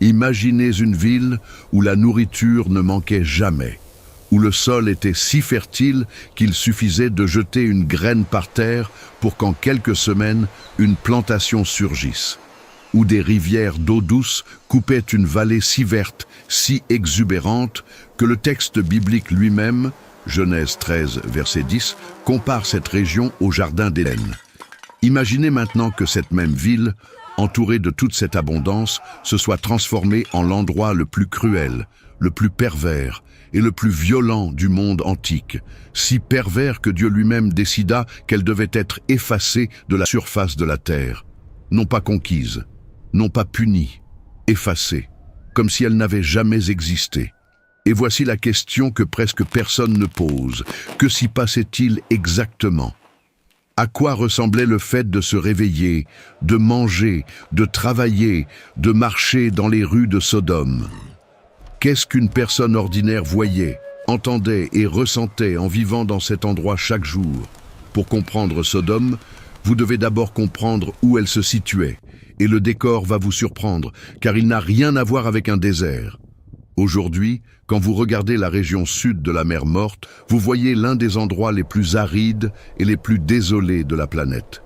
Imaginez une ville où la nourriture ne manquait jamais, où le sol était si fertile qu'il suffisait de jeter une graine par terre pour qu'en quelques semaines, une plantation surgisse, où des rivières d'eau douce coupaient une vallée si verte, si exubérante, que le texte biblique lui-même, Genèse 13, verset 10, compare cette région au jardin d'Éden. Imaginez maintenant que cette même ville, entourée de toute cette abondance, se soit transformée en l'endroit le plus cruel, le plus pervers et le plus violent du monde antique, si pervers que Dieu lui-même décida qu'elle devait être effacée de la surface de la terre, non pas conquise, non pas punie, effacée, comme si elle n'avait jamais existé. Et voici la question que presque personne ne pose. Que s'y passait-il exactement ? À quoi ressemblait le fait de se réveiller, de manger, de travailler, de marcher dans les rues de Sodome ? Qu'est-ce qu'une personne ordinaire voyait, entendait et ressentait en vivant dans cet endroit chaque jour ? Pour comprendre Sodome, vous devez d'abord comprendre où elle se situait, et le décor va vous surprendre, car il n'a rien à voir avec un désert. Aujourd'hui, quand vous regardez la région sud de la mer Morte, vous voyez l'un des endroits les plus arides et les plus désolés de la planète.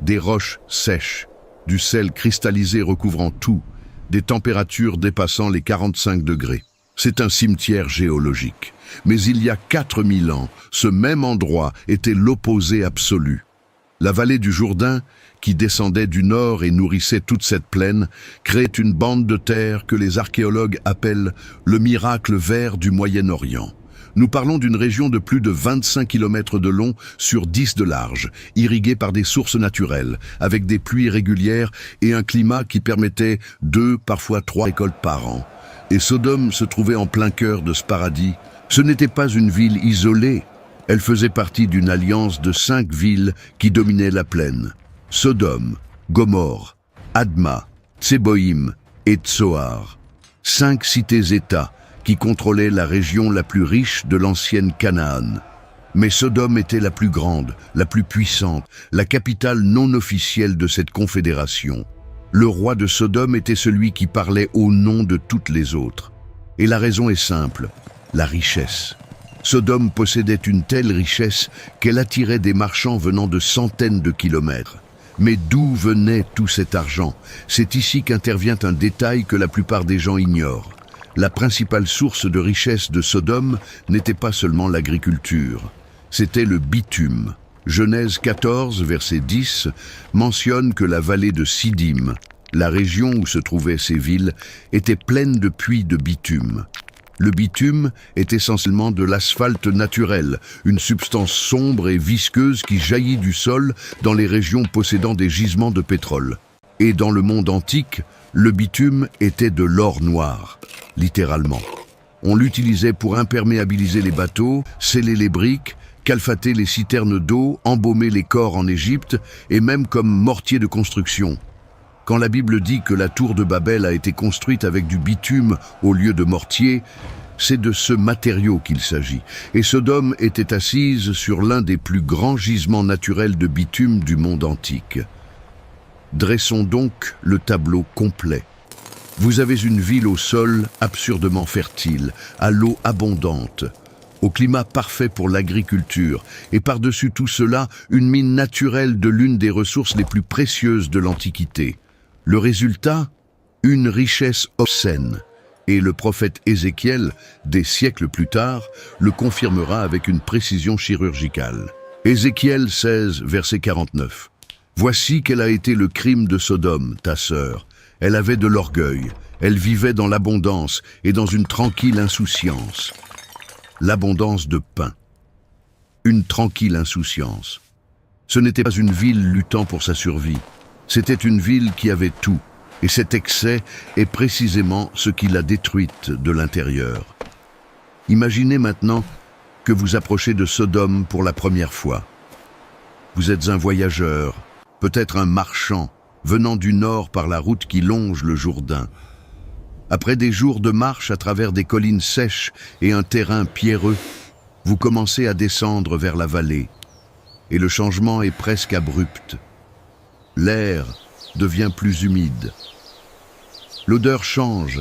Des roches sèches, du sel cristallisé recouvrant tout, des températures dépassant les 45 degrés. C'est un cimetière géologique. Mais il y a 4000 ans, ce même endroit était l'opposé absolu. La vallée du Jourdain, qui descendait du nord et nourrissait toute cette plaine, créait une bande de terre que les archéologues appellent le miracle vert du Moyen-Orient. Nous parlons d'une région de plus de 25 km de long sur 10 de large, irriguée par des sources naturelles, avec des pluies régulières et un climat qui permettait 2, parfois 3 récoltes par an. Et Sodome se trouvait en plein cœur de ce paradis. Ce n'était pas une ville isolée, elle faisait partie d'une alliance de 5 villes qui dominaient la plaine. Sodome, Gomorrhe, Adma, Tseboïm et Tsoar. 5 cités-États qui contrôlaient la région la plus riche de l'ancienne Canaan. Mais Sodome était la plus grande, la plus puissante, la capitale non officielle de cette confédération. Le roi de Sodome était celui qui parlait au nom de toutes les autres. Et la raison est simple, la richesse. Sodome possédait une telle richesse qu'elle attirait des marchands venant de centaines de kilomètres. Mais d'où venait tout cet argent? C'est ici qu'intervient un détail que la plupart des gens ignorent. La principale source de richesse de Sodome n'était pas seulement l'agriculture, c'était le bitume. Genèse 14, verset 10, mentionne que la vallée de Sidim, la région où se trouvaient ces villes, était pleine de puits de bitume. Le bitume est essentiellement de l'asphalte naturel, une substance sombre et visqueuse qui jaillit du sol dans les régions possédant des gisements de pétrole. Et dans le monde antique, le bitume était de l'or noir, littéralement. On l'utilisait pour imperméabiliser les bateaux, sceller les briques, calfater les citernes d'eau, embaumer les corps en Égypte et même comme mortier de construction. Quand la Bible dit que la tour de Babel a été construite avec du bitume au lieu de mortier, c'est de ce matériau qu'il s'agit. Et Sodome était assise sur l'un des plus grands gisements naturels de bitume du monde antique. Dressons donc le tableau complet. Vous avez une ville au sol absurdement fertile, à l'eau abondante, au climat parfait pour l'agriculture, et par-dessus tout cela, une mine naturelle de l'une des ressources les plus précieuses de l'Antiquité. Le résultat, une richesse obscène. Et le prophète Ézéchiel, des siècles plus tard, le confirmera avec une précision chirurgicale. Ézéchiel 16, verset 49. « Voici quel a été le crime de Sodome, ta sœur. Elle avait de l'orgueil, elle vivait dans l'abondance et dans une tranquille insouciance. » L'abondance de pain. Une tranquille insouciance. Ce n'était pas une ville luttant pour sa survie. C'était une ville qui avait tout, et cet excès est précisément ce qui l'a détruite de l'intérieur. Imaginez maintenant que vous approchez de Sodome pour la première fois. Vous êtes un voyageur, peut-être un marchand, venant du nord par la route qui longe le Jourdain. Après des jours de marche à travers des collines sèches et un terrain pierreux, vous commencez à descendre vers la vallée, et le changement est presque abrupt. L'air devient plus humide. L'odeur change,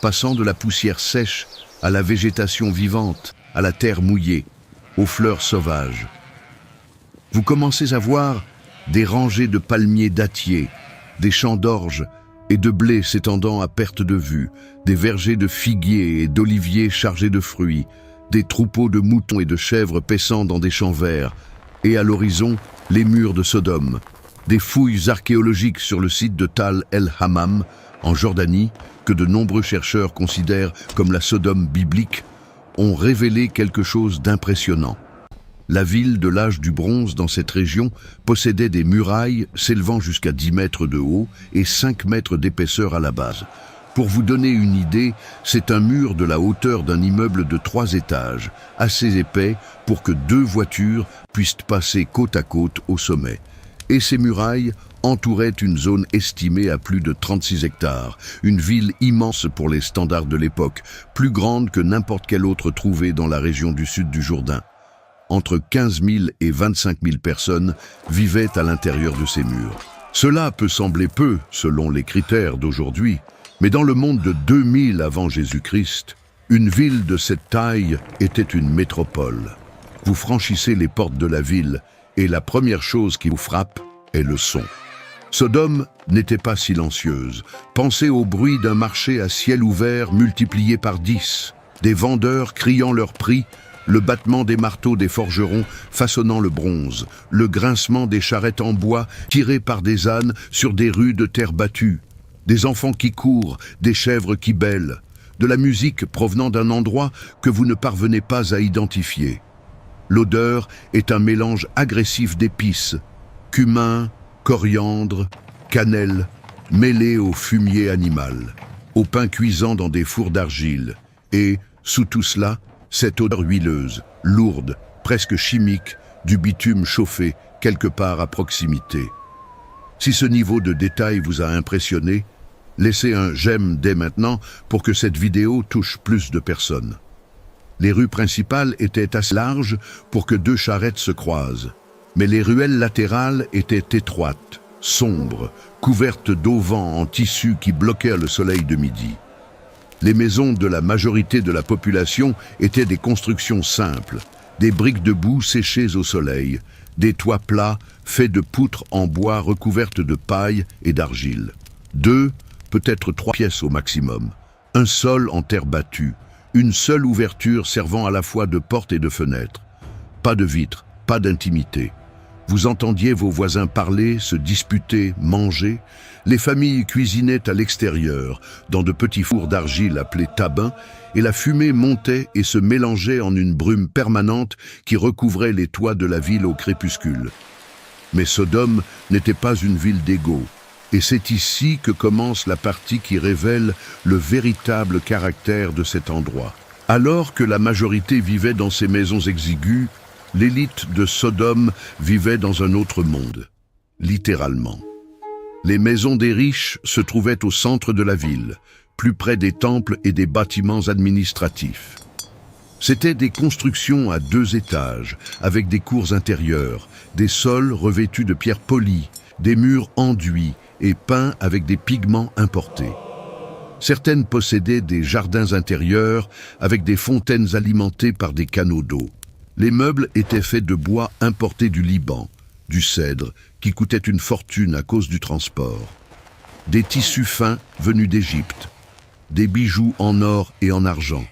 passant de la poussière sèche à la végétation vivante, à la terre mouillée, aux fleurs sauvages. Vous commencez à voir des rangées de palmiers dattiers, des champs d'orge et de blé s'étendant à perte de vue, des vergers de figuiers et d'oliviers chargés de fruits, des troupeaux de moutons et de chèvres paissant dans des champs verts, et à l'horizon, les murs de Sodome. Des fouilles archéologiques sur le site de Tal el-Hammam, en Jordanie, que de nombreux chercheurs considèrent comme la Sodome biblique, ont révélé quelque chose d'impressionnant. La ville de l'âge du bronze dans cette région possédait des murailles s'élevant jusqu'à 10 mètres de haut et 5 mètres d'épaisseur à la base. Pour vous donner une idée, c'est un mur de la hauteur d'un immeuble de 3 étages, assez épais pour que 2 voitures puissent passer côte à côte au sommet. Et ces murailles entouraient une zone estimée à plus de 36 hectares, une ville immense pour les standards de l'époque, plus grande que n'importe quelle autre trouvée dans la région du sud du Jourdain. Entre 15 000 et 25 000 personnes vivaient à l'intérieur de ces murs. Cela peut sembler peu selon les critères d'aujourd'hui, mais dans le monde de 2000 avant Jésus-Christ, une ville de cette taille était une métropole. Vous franchissez les portes de la ville et la première chose qui vous frappe est le son. Sodome n'était pas silencieuse. Pensez au bruit d'un marché à ciel ouvert multiplié par 10, des vendeurs criant leur prix, le battement des marteaux des forgerons façonnant le bronze, le grincement des charrettes en bois tirées par des ânes sur des rues de terre battue, des enfants qui courent, des chèvres qui bêlent, de la musique provenant d'un endroit que vous ne parvenez pas à identifier. L'odeur est un mélange agressif d'épices, cumin, coriandre, cannelle, mêlé au fumier animal, au pain cuisant dans des fours d'argile, et, sous tout cela, cette odeur huileuse, lourde, presque chimique, du bitume chauffé quelque part à proximité. Si ce niveau de détail vous a impressionné, laissez un j'aime dès maintenant pour que cette vidéo touche plus de personnes. Les rues principales étaient assez larges pour que 2 charrettes se croisent, mais les ruelles latérales étaient étroites, sombres, couvertes d'auvents en tissu qui bloquèrent le soleil de midi. Les maisons de la majorité de la population étaient des constructions simples, des briques de boue séchées au soleil, des toits plats faits de poutres en bois recouvertes de paille et d'argile. 2, peut-être 3 pièces au maximum, un sol en terre battue, une seule ouverture servant à la fois de porte et de fenêtre. Pas de vitres, pas d'intimité. Vous entendiez vos voisins parler, se disputer, manger. Les familles cuisinaient à l'extérieur, dans de petits fours d'argile appelés tabins, et la fumée montait et se mélangeait en une brume permanente qui recouvrait les toits de la ville au crépuscule. Mais Sodome n'était pas une ville d'égaux, et c'est ici que commence la partie qui révèle le véritable caractère de cet endroit. Alors que la majorité vivait dans ces maisons exiguës, l'élite de Sodome vivait dans un autre monde, littéralement. Les maisons des riches se trouvaient au centre de la ville, plus près des temples et des bâtiments administratifs. C'étaient des constructions à 2 étages, avec des cours intérieures, des sols revêtus de pierres polies, des murs enduits et peints avec des pigments importés. Certaines possédaient des jardins intérieurs avec des fontaines alimentées par des canaux d'eau. Les meubles étaient faits de bois importé du Liban, du cèdre, qui coûtait une fortune à cause du transport, des tissus fins venus d'Égypte, des bijoux en or et en argent,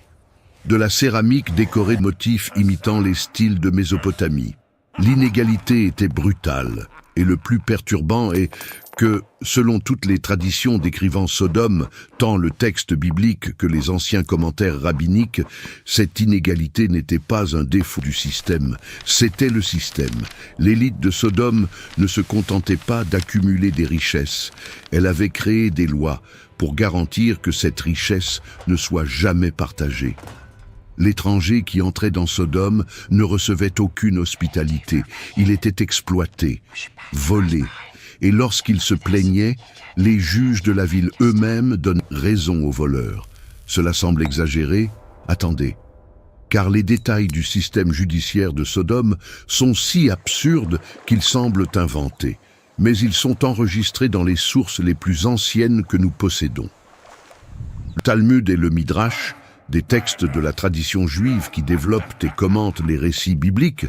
de la céramique décorée de motifs imitant les styles de Mésopotamie. L'inégalité était brutale, et le plus perturbant est que, selon toutes les traditions décrivant Sodome, tant le texte biblique que les anciens commentaires rabbiniques, cette inégalité n'était pas un défaut du système, c'était le système. L'élite de Sodome ne se contentait pas d'accumuler des richesses, elle avait créé des lois pour garantir que cette richesse ne soit jamais partagée. L'étranger qui entrait dans Sodome ne recevait aucune hospitalité, il était exploité, volé. Et lorsqu'il se plaignait, les juges de la ville eux-mêmes donnent raison aux voleurs. Cela semble exagéré? Attendez. Car les détails du système judiciaire de Sodome sont si absurdes qu'ils semblent inventés. Mais ils sont enregistrés dans les sources les plus anciennes que nous possédons. Talmud et le Midrash, des textes de la tradition juive qui développent et commentent les récits bibliques,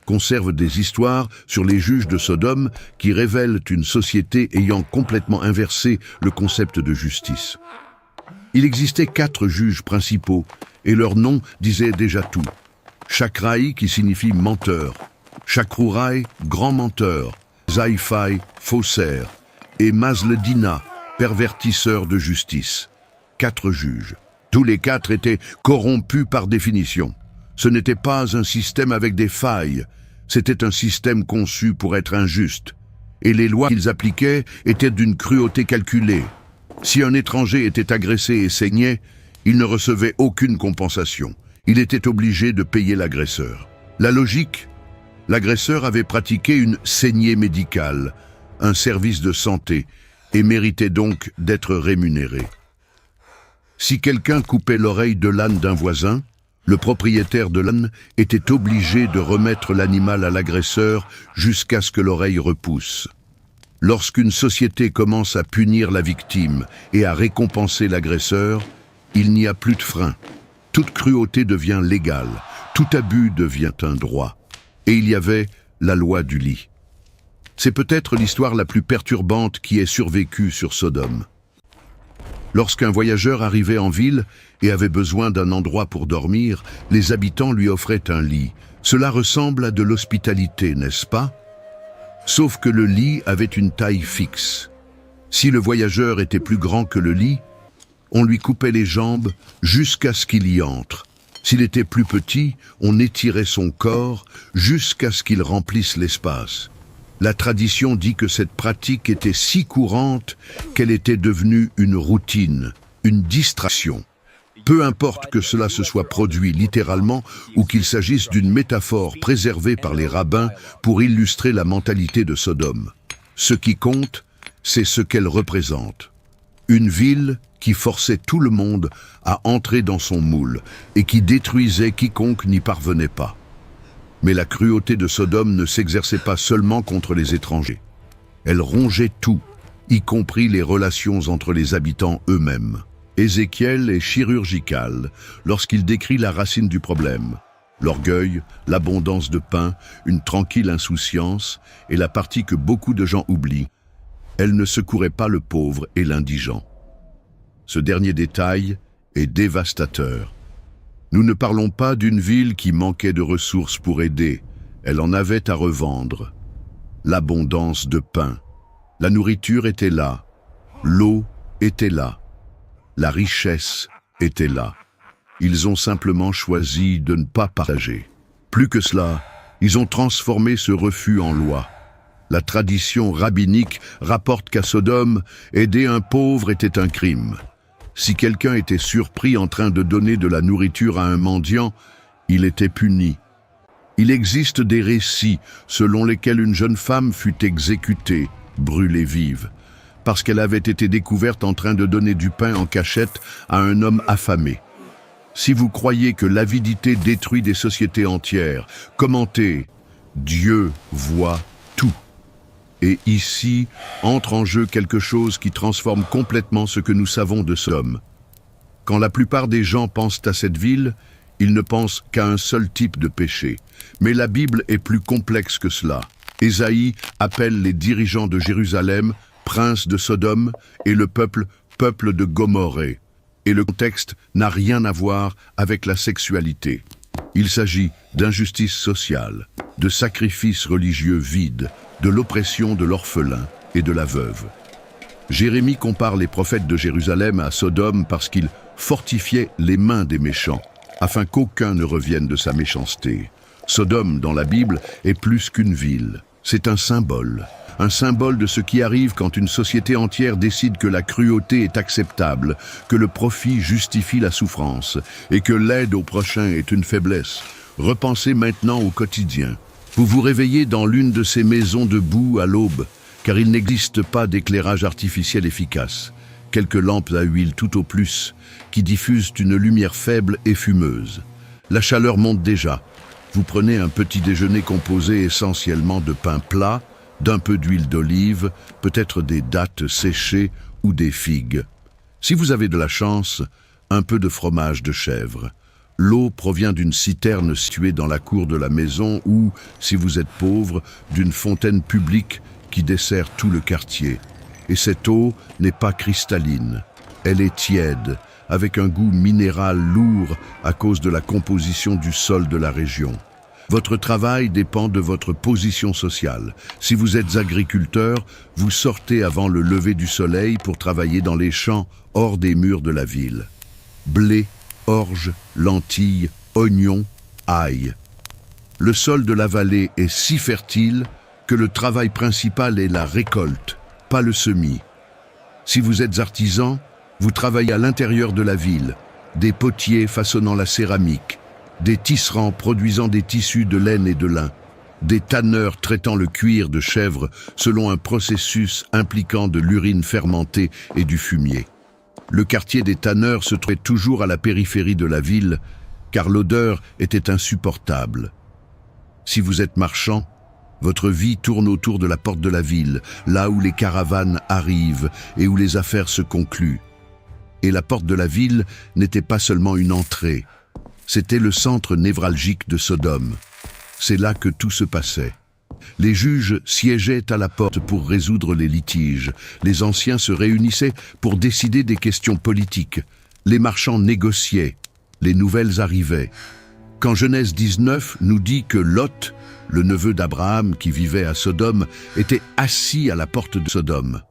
conservent des histoires sur les juges de Sodome qui révèlent une société ayant complètement inversé le concept de justice. Il existait 4 juges principaux, et leur nom disait déjà tout. Shakrai, qui signifie menteur, Shakrurai, grand menteur, Zaïfai, faussaire, et Mazledina, pervertisseur de justice. 4 juges. Tous les 4 étaient corrompus par définition. Ce n'était pas un système avec des failles, c'était un système conçu pour être injuste. Et les lois qu'ils appliquaient étaient d'une cruauté calculée. Si un étranger était agressé et saignait, il ne recevait aucune compensation. Il était obligé de payer l'agresseur. La logique? L'agresseur avait pratiqué une saignée médicale, un service de santé, et méritait donc d'être rémunéré. Si quelqu'un coupait l'oreille de l'âne d'un voisin, le propriétaire de l'âne était obligé de remettre l'animal à l'agresseur jusqu'à ce que l'oreille repousse. Lorsqu'une société commence à punir la victime et à récompenser l'agresseur, il n'y a plus de frein. Toute cruauté devient légale, tout abus devient un droit. Et il y avait la loi du lit. C'est peut-être l'histoire la plus perturbante qui ait survécu sur Sodome. Lorsqu'un voyageur arrivait en ville et avait besoin d'un endroit pour dormir, les habitants lui offraient un lit. Cela ressemble à de l'hospitalité, n'est-ce pas? Sauf que le lit avait une taille fixe. Si le voyageur était plus grand que le lit, on lui coupait les jambes jusqu'à ce qu'il y entre. S'il était plus petit, on étirait son corps jusqu'à ce qu'il remplisse l'espace. La tradition dit que cette pratique était si courante qu'elle était devenue une routine, une distraction. Peu importe que cela se soit produit littéralement ou qu'il s'agisse d'une métaphore préservée par les rabbins pour illustrer la mentalité de Sodome. Ce qui compte, c'est ce qu'elle représente. Une ville qui forçait tout le monde à entrer dans son moule et qui détruisait quiconque n'y parvenait pas. Mais la cruauté de Sodome ne s'exerçait pas seulement contre les étrangers. Elle rongeait tout, y compris les relations entre les habitants eux-mêmes. Ézéchiel est chirurgical lorsqu'il décrit la racine du problème. L'orgueil, l'abondance de pain, une tranquille insouciance et la partie que beaucoup de gens oublient. Elle ne secourait pas le pauvre et l'indigent. Ce dernier détail est dévastateur. Nous ne parlons pas d'une ville qui manquait de ressources pour aider, elle en avait à revendre. L'abondance de pain. La nourriture était là, l'eau était là, la richesse était là. Ils ont simplement choisi de ne pas partager. Plus que cela, ils ont transformé ce refus en loi. La tradition rabbinique rapporte qu'à Sodome, aider un pauvre était un crime. Si quelqu'un était surpris en train de donner de la nourriture à un mendiant, il était puni. Il existe des récits selon lesquels une jeune femme fut exécutée, brûlée vive, parce qu'elle avait été découverte en train de donner du pain en cachette à un homme affamé. Si vous croyez que l'avidité détruit des sociétés entières, commentez « Dieu voit tout ». Et ici, entre en jeu quelque chose qui transforme complètement ce que nous savons de Sodome. Quand la plupart des gens pensent à cette ville, ils ne pensent qu'à un seul type de péché. Mais la Bible est plus complexe que cela. Ésaïe appelle les dirigeants de Jérusalem, princes de Sodome, et le peuple, peuple de Gomorrhée. Et le contexte n'a rien à voir avec la sexualité. Il s'agit d'injustice sociale, de sacrifices religieux vides, de l'oppression de l'orphelin et de la veuve. Jérémie compare les prophètes de Jérusalem à Sodome parce qu'ils fortifiaient les mains des méchants, afin qu'aucun ne revienne de sa méchanceté. Sodome, dans la Bible, est plus qu'une ville. C'est un symbole de ce qui arrive quand une société entière décide que la cruauté est acceptable, que le profit justifie la souffrance et que l'aide au prochain est une faiblesse. Repensez maintenant au quotidien. Vous vous réveillez dans l'une de ces maisons de boue à l'aube, car il n'existe pas d'éclairage artificiel efficace. Quelques lampes à huile tout au plus, qui diffusent une lumière faible et fumeuse. La chaleur monte déjà. Vous prenez un petit déjeuner composé essentiellement de pain plat, d'un peu d'huile d'olive, peut-être des dattes séchées ou des figues. Si vous avez de la chance, un peu de fromage de chèvre. L'eau provient d'une citerne située dans la cour de la maison ou, si vous êtes pauvre, d'une fontaine publique qui dessert tout le quartier. Et cette eau n'est pas cristalline. Elle est tiède, avec un goût minéral lourd à cause de la composition du sol de la région. Votre travail dépend de votre position sociale. Si vous êtes agriculteur, vous sortez avant le lever du soleil pour travailler dans les champs hors des murs de la ville. Blé, orge, lentilles, oignons, ail. Le sol de la vallée est si fertile que le travail principal est la récolte, pas le semis. Si vous êtes artisan, vous travaillez à l'intérieur de la ville, des potiers façonnant la céramique, des tisserands produisant des tissus de laine et de lin, des tanneurs traitant le cuir de chèvre selon un processus impliquant de l'urine fermentée et du fumier. Le quartier des tanneurs se trouvait toujours à la périphérie de la ville, car l'odeur était insupportable. Si vous êtes marchand, votre vie tourne autour de la porte de la ville, là où les caravanes arrivent et où les affaires se concluent. Et la porte de la ville n'était pas seulement une entrée, c'était le centre névralgique de Sodome. C'est là que tout se passait. Les juges siégeaient à la porte pour résoudre les litiges. Les anciens se réunissaient pour décider des questions politiques. Les marchands négociaient. Les nouvelles arrivaient. Quand Genèse 19 nous dit que Lot, le neveu d'Abraham qui vivait à Sodome, était assis à la porte de Sodome,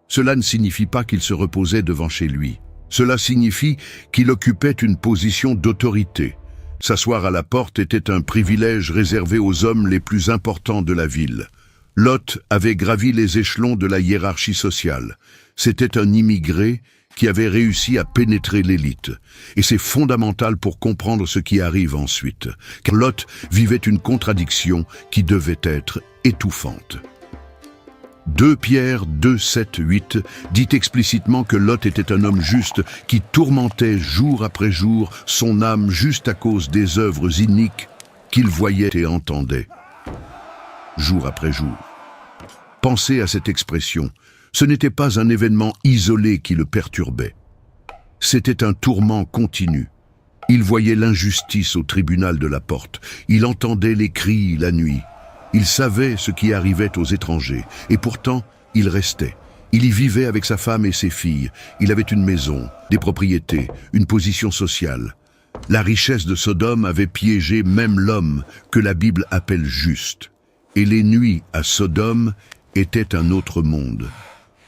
cela ne signifie pas qu'il se reposait devant chez lui. Cela signifie qu'il occupait une position d'autorité. S'asseoir à la porte était un privilège réservé aux hommes les plus importants de la ville. Lot avait gravi les échelons de la hiérarchie sociale. C'était un immigré qui avait réussi à pénétrer l'élite. Et c'est fondamental pour comprendre ce qui arrive ensuite, car Lot vivait une contradiction qui devait être étouffante. 2 Pierre 2, 7, 8 dit explicitement que Lot était un homme juste qui tourmentait jour après jour son âme juste à cause des œuvres iniques qu'il voyait et entendait. Jour après jour. Pensez à cette expression. Ce n'était pas un événement isolé qui le perturbait. C'était un tourment continu. Il voyait l'injustice au tribunal de la porte. Il entendait les cris la nuit. Il savait ce qui arrivait aux étrangers, et pourtant, il restait. Il y vivait avec sa femme et ses filles. Il avait une maison, des propriétés, une position sociale. La richesse de Sodome avait piégé même l'homme que la Bible appelle juste. Et les nuits à Sodome étaient un autre monde.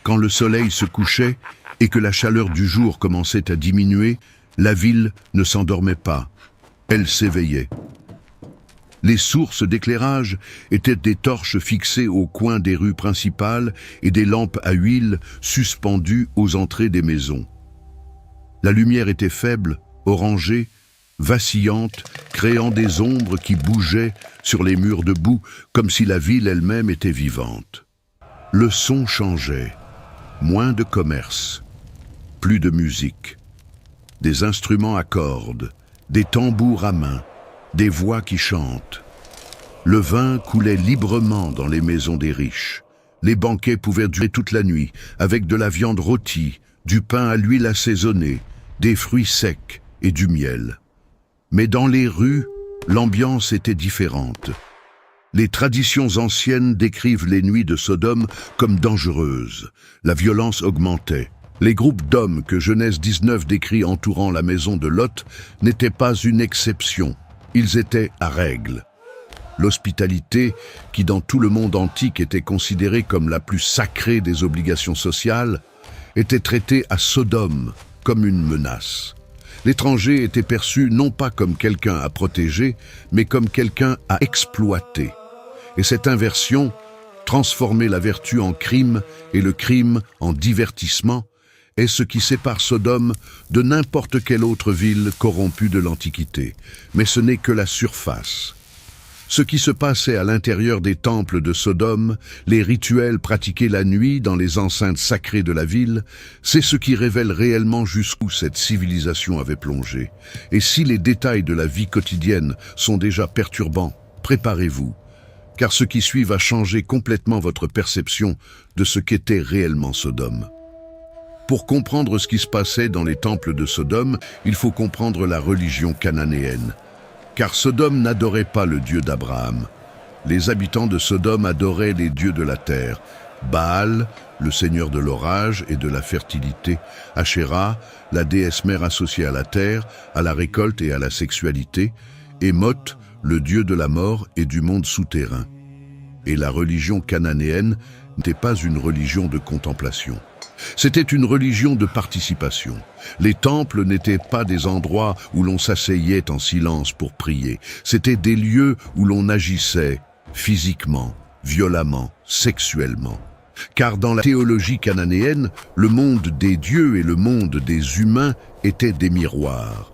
Quand le soleil se couchait et que la chaleur du jour commençait à diminuer, la ville ne s'endormait pas. Elle s'éveillait. Les sources d'éclairage étaient des torches fixées au coin des rues principales et des lampes à huile suspendues aux entrées des maisons. La lumière était faible, orangée, vacillante, créant des ombres qui bougeaient sur les murs de boue comme si la ville elle-même était vivante. Le son changeait. Moins de commerce, plus de musique, des instruments à cordes, des tambours à main, des voix qui chantent. Le vin coulait librement dans les maisons des riches. Les banquets pouvaient durer toute la nuit, avec de la viande rôtie, du pain à l'huile assaisonnée, des fruits secs et du miel. Mais dans les rues, l'ambiance était différente. Les traditions anciennes décrivent les nuits de Sodome comme dangereuses. La violence augmentait. Les groupes d'hommes que Genèse 19 décrit entourant la maison de Lot n'étaient pas une exception. Ils étaient à règle. L'hospitalité, qui dans tout le monde antique était considérée comme la plus sacrée des obligations sociales, était traitée à Sodome comme une menace. L'étranger était perçu non pas comme quelqu'un à protéger, mais comme quelqu'un à exploiter. Et cette inversion transformait la vertu en crime et le crime en divertissement, est ce qui sépare Sodome de n'importe quelle autre ville corrompue de l'Antiquité. Mais ce n'est que la surface. Ce qui se passait à l'intérieur des temples de Sodome, les rituels pratiqués la nuit dans les enceintes sacrées de la ville, c'est ce qui révèle réellement jusqu'où cette civilisation avait plongé. Et si les détails de la vie quotidienne sont déjà perturbants, préparez-vous, car ce qui suit va changer complètement votre perception de ce qu'était réellement Sodome. Pour comprendre ce qui se passait dans les temples de Sodome, il faut comprendre la religion cananéenne. Car Sodome n'adorait pas le Dieu d'Abraham. Les habitants de Sodome adoraient les dieux de la terre. Baal, le seigneur de l'orage et de la fertilité, Ashéra, la déesse mère associée à la terre, à la récolte et à la sexualité, et Mot, le dieu de la mort et du monde souterrain. Et la religion cananéenne n'était pas une religion de contemplation. C'était une religion de participation. Les temples n'étaient pas des endroits où l'on s'asseyait en silence pour prier. C'étaient des lieux où l'on agissait physiquement, violemment, sexuellement. Car dans la théologie cananéenne, le monde des dieux et le monde des humains étaient des miroirs.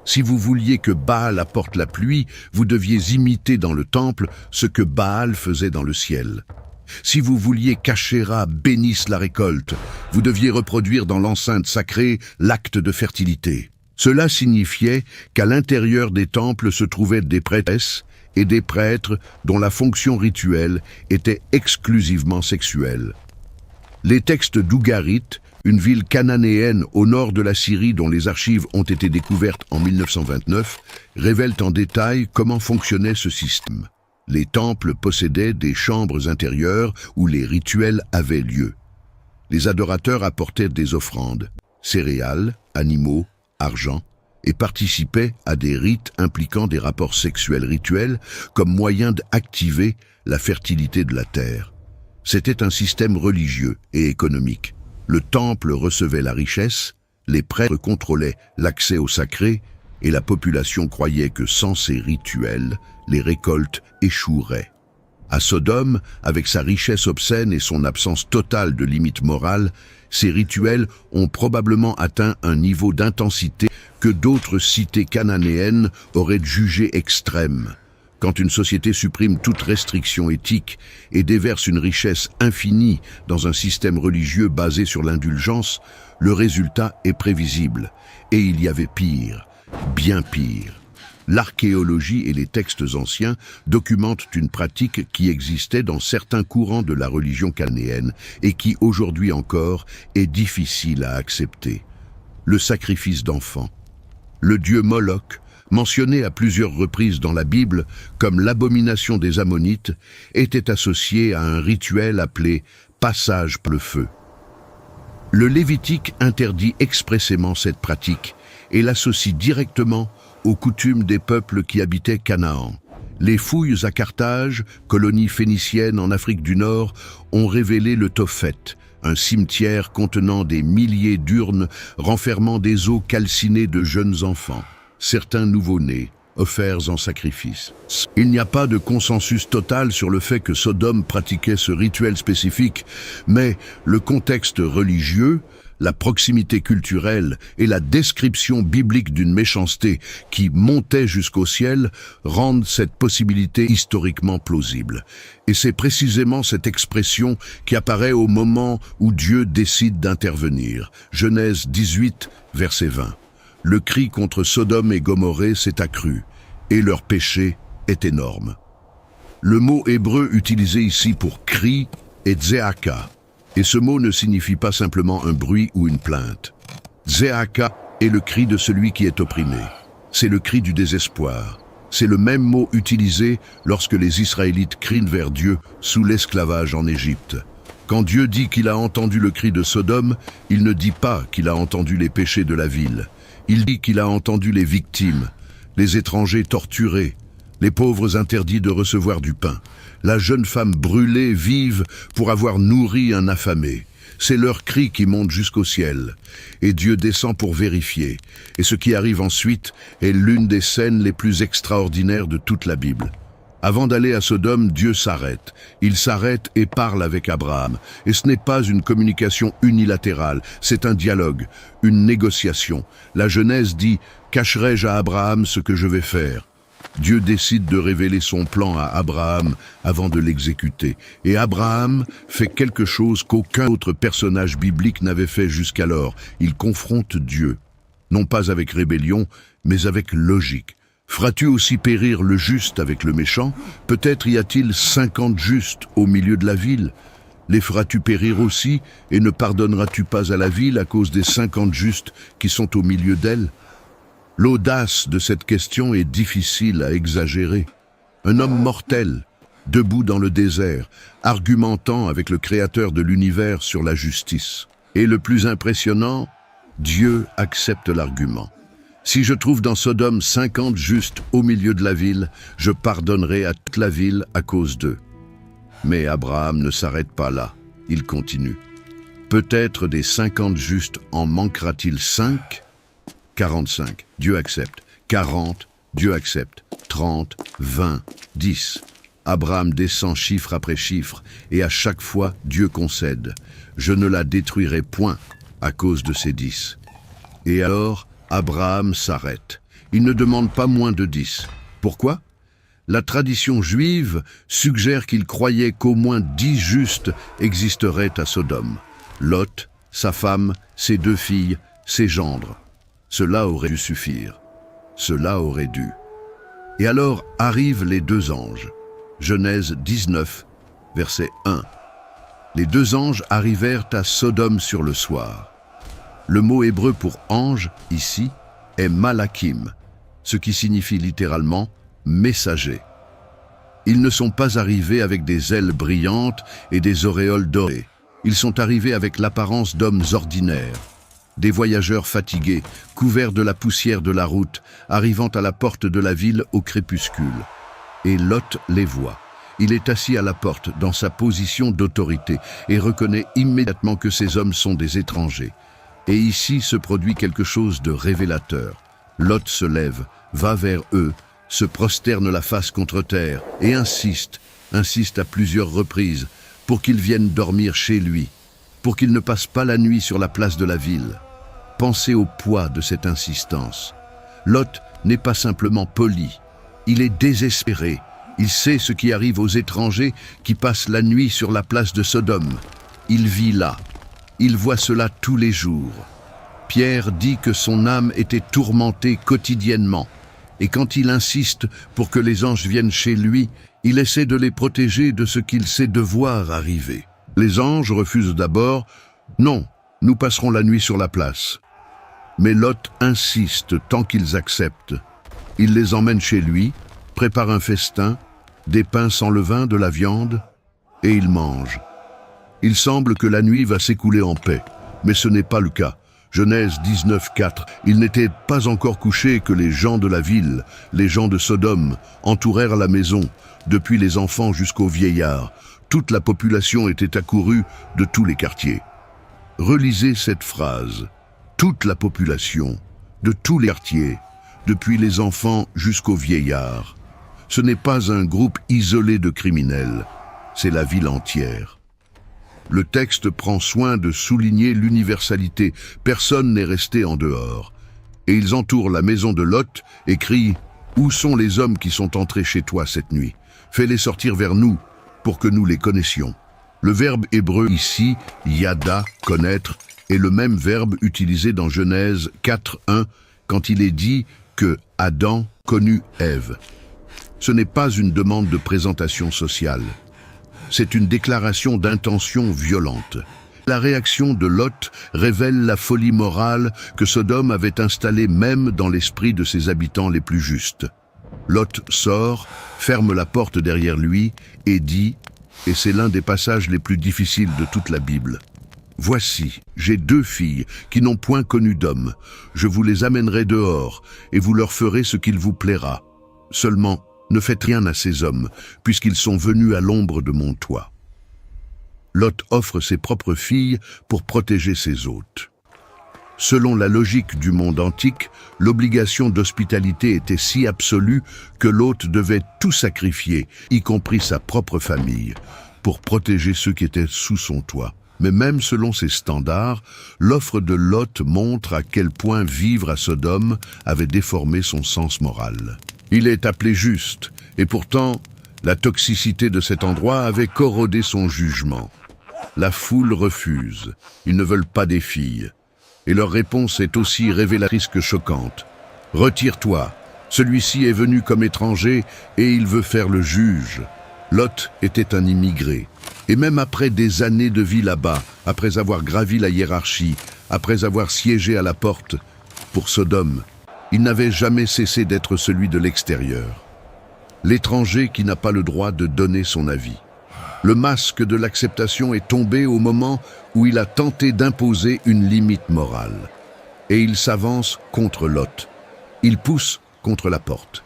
Si vous vouliez que Baal apporte la pluie, vous deviez imiter dans le temple ce que Baal faisait dans le ciel. Si vous vouliez qu'Ashéra bénisse la récolte, vous deviez reproduire dans l'enceinte sacrée l'acte de fertilité. Cela signifiait qu'à l'intérieur des temples se trouvaient des prêtresses et des prêtres dont la fonction rituelle était exclusivement sexuelle. Les textes d'Ougarit, une ville cananéenne au nord de la Syrie dont les archives ont été découvertes en 1929, révèlent en détail comment fonctionnait ce système. Les temples possédaient des chambres intérieures où les rituels avaient lieu. Les adorateurs apportaient des offrandes, céréales, animaux, argent, et participaient à des rites impliquant des rapports sexuels rituels comme moyen d'activer la fertilité de la terre. C'était un système religieux et économique. Le temple recevait la richesse, les prêtres contrôlaient l'accès au sacré, et la population croyait que sans ces rituels, les récoltes échoueraient. À Sodome, avec sa richesse obscène et son absence totale de limites morales, ces rituels ont probablement atteint un niveau d'intensité que d'autres cités cananéennes auraient jugé extrême. Quand une société supprime toute restriction éthique et déverse une richesse infinie dans un système religieux basé sur l'indulgence, le résultat est prévisible. Et il y avait pire, bien pire. L'archéologie et les textes anciens documentent une pratique qui existait dans certains courants de la religion cananéenne et qui, aujourd'hui encore, est difficile à accepter. Le sacrifice d'enfants. Le dieu Moloch, mentionné à plusieurs reprises dans la Bible comme l'abomination des Ammonites, était associé à un rituel appelé « passage par le feu ». Le Lévitique interdit expressément cette pratique et l'associe directement aux coutumes des peuples qui habitaient Canaan. Les fouilles à Carthage, colonie phénicienne en Afrique du Nord, ont révélé le Tophet, un cimetière contenant des milliers d'urnes renfermant des os calcinés de jeunes enfants, certains nouveau-nés, offerts en sacrifice. Il n'y a pas de consensus total sur le fait que Sodome pratiquait ce rituel spécifique, mais le contexte religieux, la proximité culturelle et la description biblique d'une méchanceté qui montait jusqu'au ciel rendent cette possibilité historiquement plausible. Et c'est précisément cette expression qui apparaît au moment où Dieu décide d'intervenir. Genèse 18, verset 20. Le cri contre Sodome et Gomorrhée s'est accru, et leur péché est énorme. Le mot hébreu utilisé ici pour cri est zéaka, et ce mot ne signifie pas simplement un bruit ou une plainte. Zéaka est le cri de celui qui est opprimé. C'est le cri du désespoir. C'est le même mot utilisé lorsque les Israélites crient vers Dieu sous l'esclavage en Égypte. Quand Dieu dit qu'il a entendu le cri de Sodome, il ne dit pas qu'il a entendu les péchés de la ville. Il dit qu'il a entendu les victimes, les étrangers torturés, les pauvres interdits de recevoir du pain, la jeune femme brûlée vive pour avoir nourri un affamé. C'est leur cri qui monte jusqu'au ciel, et Dieu descend pour vérifier. Et ce qui arrive ensuite est l'une des scènes les plus extraordinaires de toute la Bible. Avant d'aller à Sodome, Dieu s'arrête. Il s'arrête et parle avec Abraham. Et ce n'est pas une communication unilatérale, c'est un dialogue, une négociation. La Genèse dit « Cacherai-je à Abraham ce que je vais faire ?» Dieu décide de révéler son plan à Abraham avant de l'exécuter. Et Abraham fait quelque chose qu'aucun autre personnage biblique n'avait fait jusqu'alors. Il confronte Dieu, non pas avec rébellion, mais avec logique. Feras-tu aussi périr le juste avec le méchant? Peut-être y a-t-il 50 justes au milieu de la ville. Les feras-tu périr aussi, et ne pardonneras-tu pas à la ville à cause des 50 justes qui sont au milieu d'elle? L'audace de cette question est difficile à exagérer. Un homme mortel, debout dans le désert, argumentant avec le Créateur de l'univers sur la justice. Et le plus impressionnant, Dieu accepte l'argument. Si je trouve dans Sodome 50 justes au milieu de la ville, je pardonnerai à toute la ville à cause d'eux. Mais Abraham ne s'arrête pas là, il continue. Peut-être des 50 justes en manquera-t-il 5? 45, Dieu accepte. 40, Dieu accepte. 30, 20, 10. Abraham descend chiffre après chiffre, et à chaque fois, Dieu concède. Je ne la détruirai point à cause de ces 10. Et alors, Abraham s'arrête. Il ne demande pas moins de 10. Pourquoi? La tradition juive suggère qu'il croyait qu'au moins 10 justes existeraient à Sodome. Lot, sa femme, ses 2 filles, ses gendres. Cela aurait dû suffire. Cela aurait dû. Et alors arrivent les 2 anges. Genèse 19, verset 1. Les 2 anges arrivèrent à Sodome sur le soir. Le mot hébreu pour ange, ici, est malakim, ce qui signifie littéralement messager. Ils ne sont pas arrivés avec des ailes brillantes et des auréoles dorées. Ils sont arrivés avec l'apparence d'hommes ordinaires. Des voyageurs fatigués, couverts de la poussière de la route, arrivant à la porte de la ville au crépuscule. Et Lot les voit. Il est assis à la porte dans sa position d'autorité et reconnaît immédiatement que ces hommes sont des étrangers. Et ici se produit quelque chose de révélateur. Lot se lève, va vers eux, se prosterne la face contre terre et insiste à plusieurs reprises pour qu'ils viennent dormir chez lui, pour qu'ils ne passent pas la nuit sur la place de la ville. Pensez au poids de cette insistance. Lot n'est pas simplement poli, il est désespéré. Il sait ce qui arrive aux étrangers qui passent la nuit sur la place de Sodome. Il vit là. Il voit cela tous les jours. Pierre dit que son âme était tourmentée quotidiennement. Et quand il insiste pour que les anges viennent chez lui, il essaie de les protéger de ce qu'il sait devoir arriver. Les anges refusent d'abord « Non, nous passerons la nuit sur la place ». Mais Lot insiste tant qu'ils acceptent. Il les emmène chez lui, prépare un festin, des pains sans levain, de la viande, et ils mangent. Il semble que la nuit va s'écouler en paix, mais ce n'est pas le cas. Genèse 19, 4. Il n'était pas encore couché que les gens de la ville, les gens de Sodome, entourèrent la maison, depuis les enfants jusqu'aux vieillards. Toute la population était accourue de tous les quartiers. Relisez cette phrase. Toute la population, de tous les quartiers, depuis les enfants jusqu'aux vieillards. Ce n'est pas un groupe isolé de criminels, c'est la ville entière. Le texte prend soin de souligner l'universalité, personne n'est resté en dehors. Et ils entourent la maison de Lot et crient « Où sont les hommes qui sont entrés chez toi cette nuit? Fais-les sortir vers nous, pour que nous les connaissions. » Le verbe hébreu ici, yada, connaître, est le même verbe utilisé dans Genèse 4.1 quand il est dit que Adam connut Ève. Ce n'est pas une demande de présentation sociale. C'est une déclaration d'intention violente. La réaction de Lot révèle la folie morale que Sodome avait installée même dans l'esprit de ses habitants les plus justes. Lot sort, ferme la porte derrière lui et dit, et c'est l'un des passages les plus difficiles de toute la Bible, « Voici, j'ai 2 filles qui n'ont point connu d'homme. Je vous les amènerai dehors et vous leur ferez ce qu'il vous plaira. Seulement, ne faites rien à ces hommes, puisqu'ils sont venus à l'ombre de mon toit. » Lot offre ses propres filles pour protéger ses hôtes. Selon la logique du monde antique, l'obligation d'hospitalité était si absolue que l'hôte devait tout sacrifier, y compris sa propre famille, pour protéger ceux qui étaient sous son toit. Mais même selon ces standards, l'offre de Lot montre à quel point vivre à Sodome avait déformé son sens moral. Il est appelé juste, et pourtant, la toxicité de cet endroit avait corrodé son jugement. La foule refuse, ils ne veulent pas des filles. Et leur réponse est aussi révélatrice que choquante. « Retire-toi, celui-ci est venu comme étranger et il veut faire le juge. » Lot était un immigré. Et même après des années de vie là-bas, après avoir gravi la hiérarchie, après avoir siégé à la porte, pour Sodome, il n'avait jamais cessé d'être celui de l'extérieur. L'étranger qui n'a pas le droit de donner son avis. Le masque de l'acceptation est tombé au moment où il a tenté d'imposer une limite morale. Et il s'avance contre Lot. Il pousse contre la porte.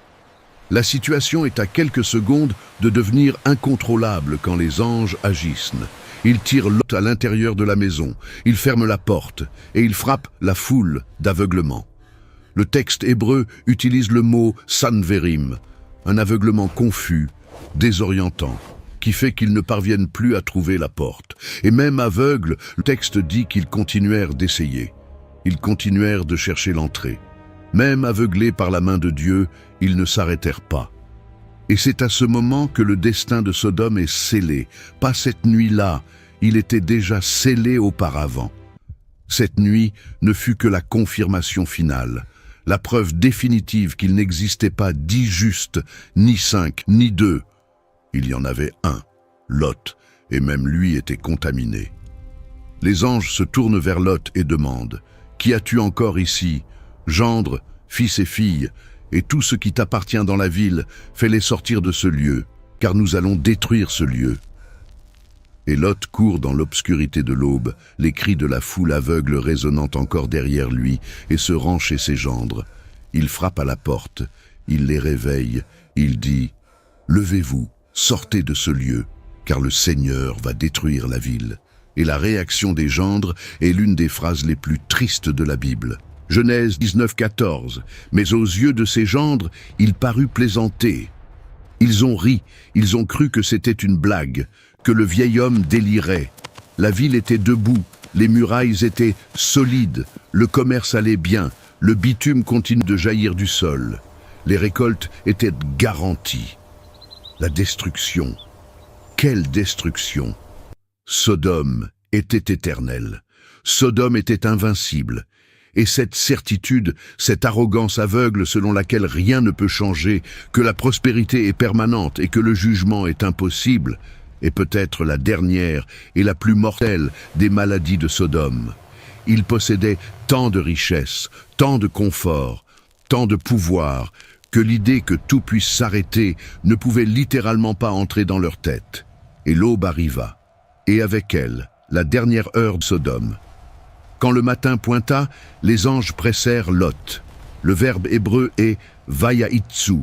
La situation est à quelques secondes de devenir incontrôlable quand les anges agissent. Ils tirent Lot à l'intérieur de la maison, ils ferment la porte et ils frappent la foule d'aveuglement. Le texte hébreu utilise le mot sanverim, un aveuglement confus, désorientant, qui fait qu'ils ne parviennent plus à trouver la porte. Et même aveugles, le texte dit qu'ils continuèrent d'essayer. Ils continuèrent de chercher l'entrée. Même aveuglés par la main de Dieu, ils ne s'arrêtèrent pas. Et c'est à ce moment que le destin de Sodome est scellé. Pas cette nuit-là, il était déjà scellé auparavant. Cette nuit ne fut que la confirmation finale, la preuve définitive qu'il n'existait pas 10 justes, ni 5, ni 2. Il y en avait un, Lot, et même lui était contaminé. Les anges se tournent vers Lot et demandent « Qui as-tu encore ici ? Gendre, fils et filles, et tout ce qui t'appartient dans la ville, fais-les sortir de ce lieu, car nous allons détruire ce lieu. » Et Lot court dans l'obscurité de l'aube, les cris de la foule aveugle résonnant encore derrière lui, et se rend chez ses gendres. Il frappe à la porte, il les réveille, il dit « Levez-vous, sortez de ce lieu, car le Seigneur va détruire la ville. » Et la réaction des gendres est l'une des phrases les plus tristes de la Bible. Genèse 19:14. Mais aux yeux de ses gendres, il parut plaisanter. Ils ont ri, ils ont cru que c'était une blague, que le vieil homme délirait. La ville était debout, les murailles étaient solides, le commerce allait bien, le bitume continue de jaillir du sol. Les récoltes étaient garanties. La destruction. Quelle destruction! Sodome était éternelle. Sodome était invincible. Et cette certitude, cette arrogance aveugle selon laquelle rien ne peut changer, que la prospérité est permanente et que le jugement est impossible, est peut-être la dernière et la plus mortelle des maladies de Sodome. Il possédait tant de richesses, tant de confort, tant de pouvoir, que l'idée que tout puisse s'arrêter ne pouvait littéralement pas entrer dans leur tête. Et l'aube arriva, et avec elle, la dernière heure de Sodome. Quand le matin pointa, les anges pressèrent Lot. Le verbe hébreu est « vayaitsu ».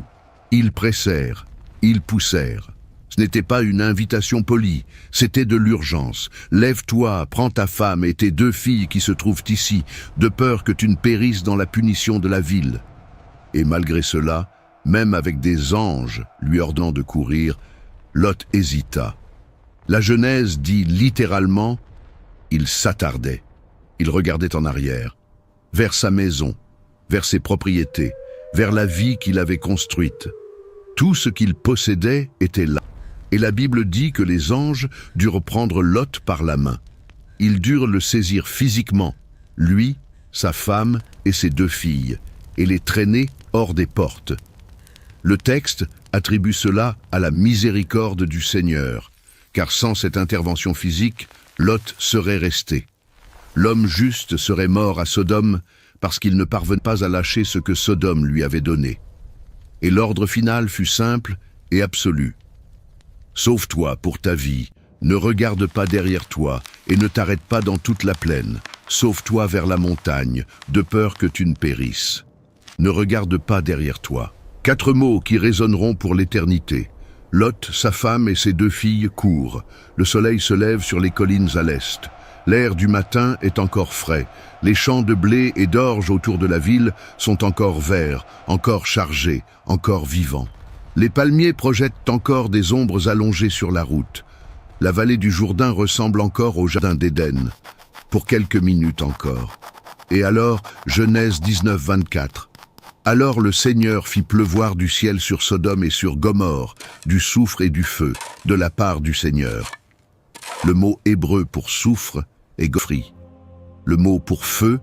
Ils pressèrent, ils poussèrent. Ce n'était pas une invitation polie, c'était de l'urgence. « Lève-toi, prends ta femme et tes 2 filles qui se trouvent ici, de peur que tu ne périsses dans la punition de la ville. » Et malgré cela, même avec des anges lui ordonnant de courir, Lot hésita. La Genèse dit littéralement « il s'attardait ». Il regardait en arrière, vers sa maison, vers ses propriétés, vers la vie qu'il avait construite. Tout ce qu'il possédait était là. Et la Bible dit que les anges durent prendre Lot par la main. Ils durent le saisir physiquement, lui, sa femme et ses 2 filles, et les traîner hors des portes. Le texte attribue cela à la miséricorde du Seigneur, car sans cette intervention physique, Lot serait resté. L'homme juste serait mort à Sodome parce qu'il ne parvenait pas à lâcher ce que Sodome lui avait donné. Et l'ordre final fut simple et absolu. Sauve-toi pour ta vie, ne regarde pas derrière toi et ne t'arrête pas dans toute la plaine. Sauve-toi vers la montagne, de peur que tu ne périsses. Ne regarde pas derrière toi. 4 mots qui résonneront pour l'éternité. Lot, sa femme et ses 2 filles courent. Le soleil se lève sur les collines à l'est. L'air du matin est encore frais. Les champs de blé et d'orge autour de la ville sont encore verts, encore chargés, encore vivants. Les palmiers projettent encore des ombres allongées sur la route. La vallée du Jourdain ressemble encore au jardin d'Éden. Pour quelques minutes encore. Et alors, Genèse 19:24. Alors le Seigneur fit pleuvoir du ciel sur Sodome et sur Gomorrhe, du soufre et du feu, de la part du Seigneur. Le mot hébreu pour soufre est gofri. Le mot pour feu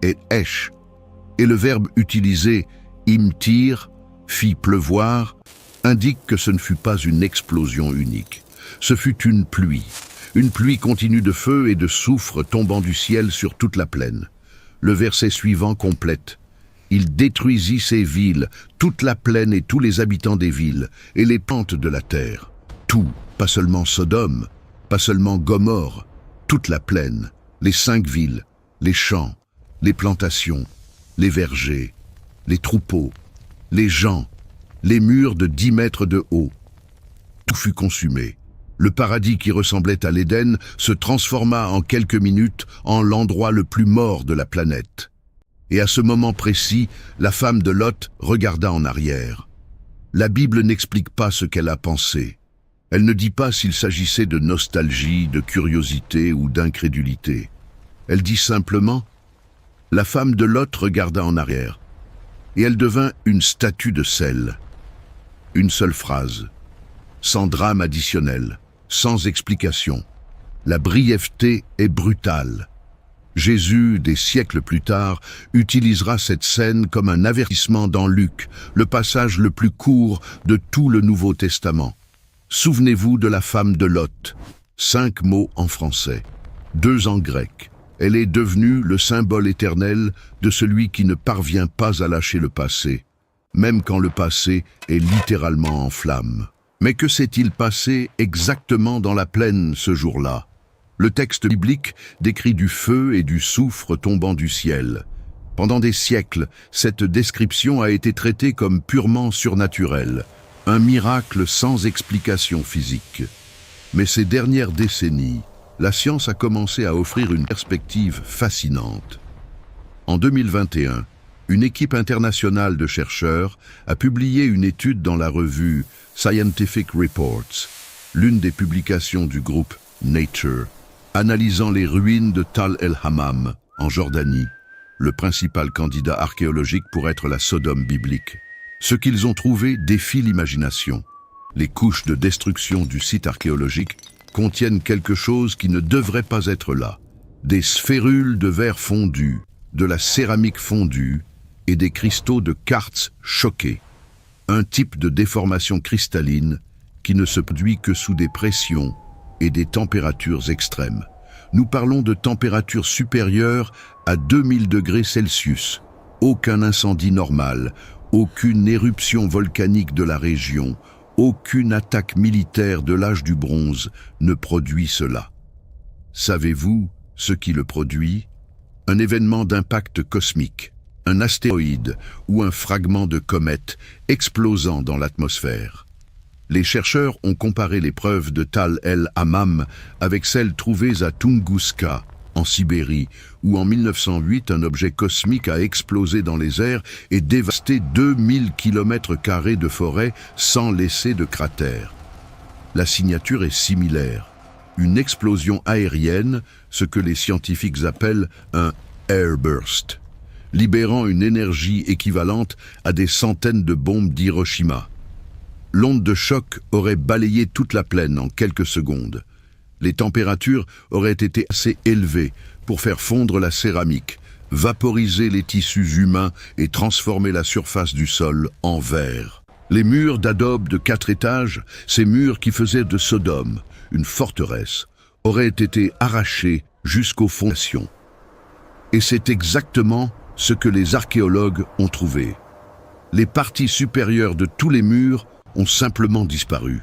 est esh. Et le verbe utilisé, imtir, fit pleuvoir, indiquent que ce ne fut pas une explosion unique. Ce fut une pluie continue de feu et de soufre tombant du ciel sur toute la plaine. Le verset suivant complète: Il détruisit ces villes, toute la plaine et tous les habitants des villes, et les plantes de la terre. Tout, pas seulement Sodome, pas seulement Gomorrhe, toute la plaine, les 5 villes, les champs, les plantations, les vergers, les troupeaux, les gens, les murs de 10 mètres de haut. Tout fut consumé. Le paradis qui ressemblait à l'Éden se transforma en quelques minutes en l'endroit le plus mort de la planète. Et à ce moment précis, la femme de Lot regarda en arrière. La Bible n'explique pas ce qu'elle a pensé. Elle ne dit pas s'il s'agissait de nostalgie, de curiosité ou d'incrédulité. Elle dit simplement: la femme de Lot regarda en arrière, et elle devint une statue de sel. Une seule phrase, sans drame additionnel, sans explication. La brièveté est brutale. Jésus, des siècles plus tard, utilisera cette scène comme un avertissement dans Luc, le passage le plus court de tout le Nouveau Testament. Souvenez-vous de la femme de Lot. 5 mots en français, 2 en grec. Elle est devenue le symbole éternel de celui qui ne parvient pas à lâcher le passé, même quand le passé est littéralement en flammes. Mais que s'est-il passé exactement dans la plaine ce jour-là? Le texte biblique décrit du feu et du soufre tombant du ciel. Pendant des siècles, cette description a été traitée comme purement surnaturelle, un miracle sans explication physique. Mais ces dernières décennies, la science a commencé à offrir une perspective fascinante. En 2021, une équipe internationale de chercheurs a publié une étude dans la revue Scientific Reports, l'une des publications du groupe Nature, analysant les ruines de Tal el-Hammam, en Jordanie, le principal candidat archéologique pour être la Sodome biblique. Ce qu'ils ont trouvé défie l'imagination. Les couches de destruction du site archéologique contiennent quelque chose qui ne devrait pas être là. Des sphérules de verre fondu, de la céramique fondue et des cristaux de quartz choqués. Un type de déformation cristalline qui ne se produit que sous des pressions et des températures extrêmes. Nous parlons de températures supérieures à 2000 degrés Celsius. Aucun incendie normal, aucune éruption volcanique de la région, aucune attaque militaire de l'âge du bronze ne produit cela. Savez-vous ce qui le produit? Un événement d'impact cosmique, un astéroïde ou un fragment de comète explosant dans l'atmosphère. Les chercheurs ont comparé les preuves de Tal el-Hammam avec celles trouvées à Tunguska, en Sibérie, où en 1908 un objet cosmique a explosé dans les airs et dévasté 2000 km² de forêt sans laisser de cratère. La signature est similaire. Une explosion aérienne, ce que les scientifiques appellent un airburst, libérant une énergie équivalente à des centaines de bombes d'Hiroshima. L'onde de choc aurait balayé toute la plaine en quelques secondes. Les températures auraient été assez élevées pour faire fondre la céramique, vaporiser les tissus humains et transformer la surface du sol en verre. Les murs d'adobe de 4 étages, ces murs qui faisaient de Sodome une forteresse, auraient été arrachés jusqu'aux fondations. Et c'est exactement ce que les archéologues ont trouvé. Les parties supérieures de tous les murs ont simplement disparu.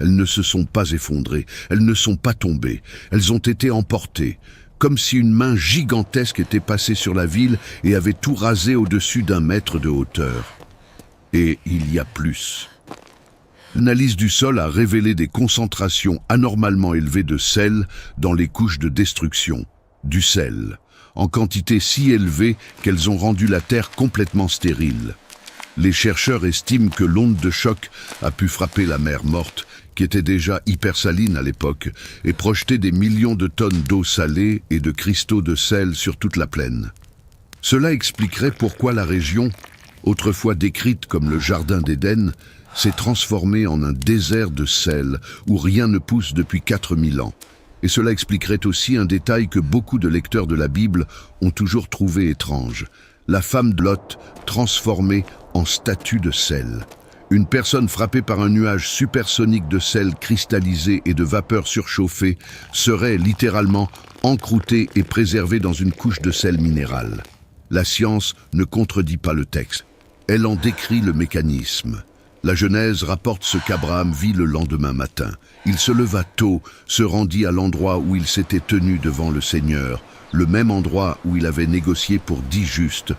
Elles ne se sont pas effondrées, elles ne sont pas tombées, elles ont été emportées, comme si une main gigantesque était passée sur la ville et avait tout rasé au-dessus d'1 mètre de hauteur. Et il y a plus. L'analyse du sol a révélé des concentrations anormalement élevées de sel dans les couches de destruction, du sel, en quantité si élevée qu'elles ont rendu la Terre complètement stérile. Les chercheurs estiment que l'onde de choc a pu frapper la mer Morte, qui était déjà hypersaline à l'époque, et projeter des millions de tonnes d'eau salée et de cristaux de sel sur toute la plaine. Cela expliquerait pourquoi la région, autrefois décrite comme le jardin d'Éden, s'est transformée en un désert de sel où rien ne pousse depuis 4000 ans. Et cela expliquerait aussi un détail que beaucoup de lecteurs de la Bible ont toujours trouvé étrange. La femme de Lot transformée en statue de sel. Une personne frappée par un nuage supersonique de sel cristallisé et de vapeur surchauffée serait littéralement encroûtée et préservée dans une couche de sel minéral. La science ne contredit pas le texte. Elle en décrit le mécanisme. La Genèse rapporte ce qu'Abraham vit le lendemain matin. Il se leva tôt, se rendit à l'endroit où il s'était tenu devant le Seigneur, le même endroit où il avait négocié pour 10 justes,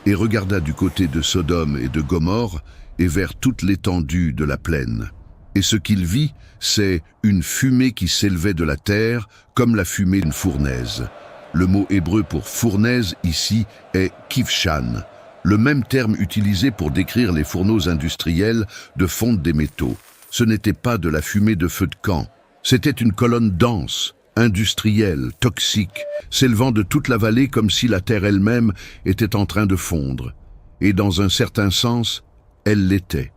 et regarda du côté de Sodome et de Gomorrhe et vers toute l'étendue de la plaine. Et ce qu'il vit, c'est une fumée qui s'élevait de la terre comme la fumée d'une fournaise. Le mot hébreu pour fournaise ici est kivshan, le même terme utilisé pour décrire les fourneaux industriels de fonte des métaux. Ce n'était pas de la fumée de feu de camp, c'était une colonne dense, industrielle, toxique, s'élevant de toute la vallée comme si la terre elle-même était en train de fondre. Et dans un certain sens, elle l'était.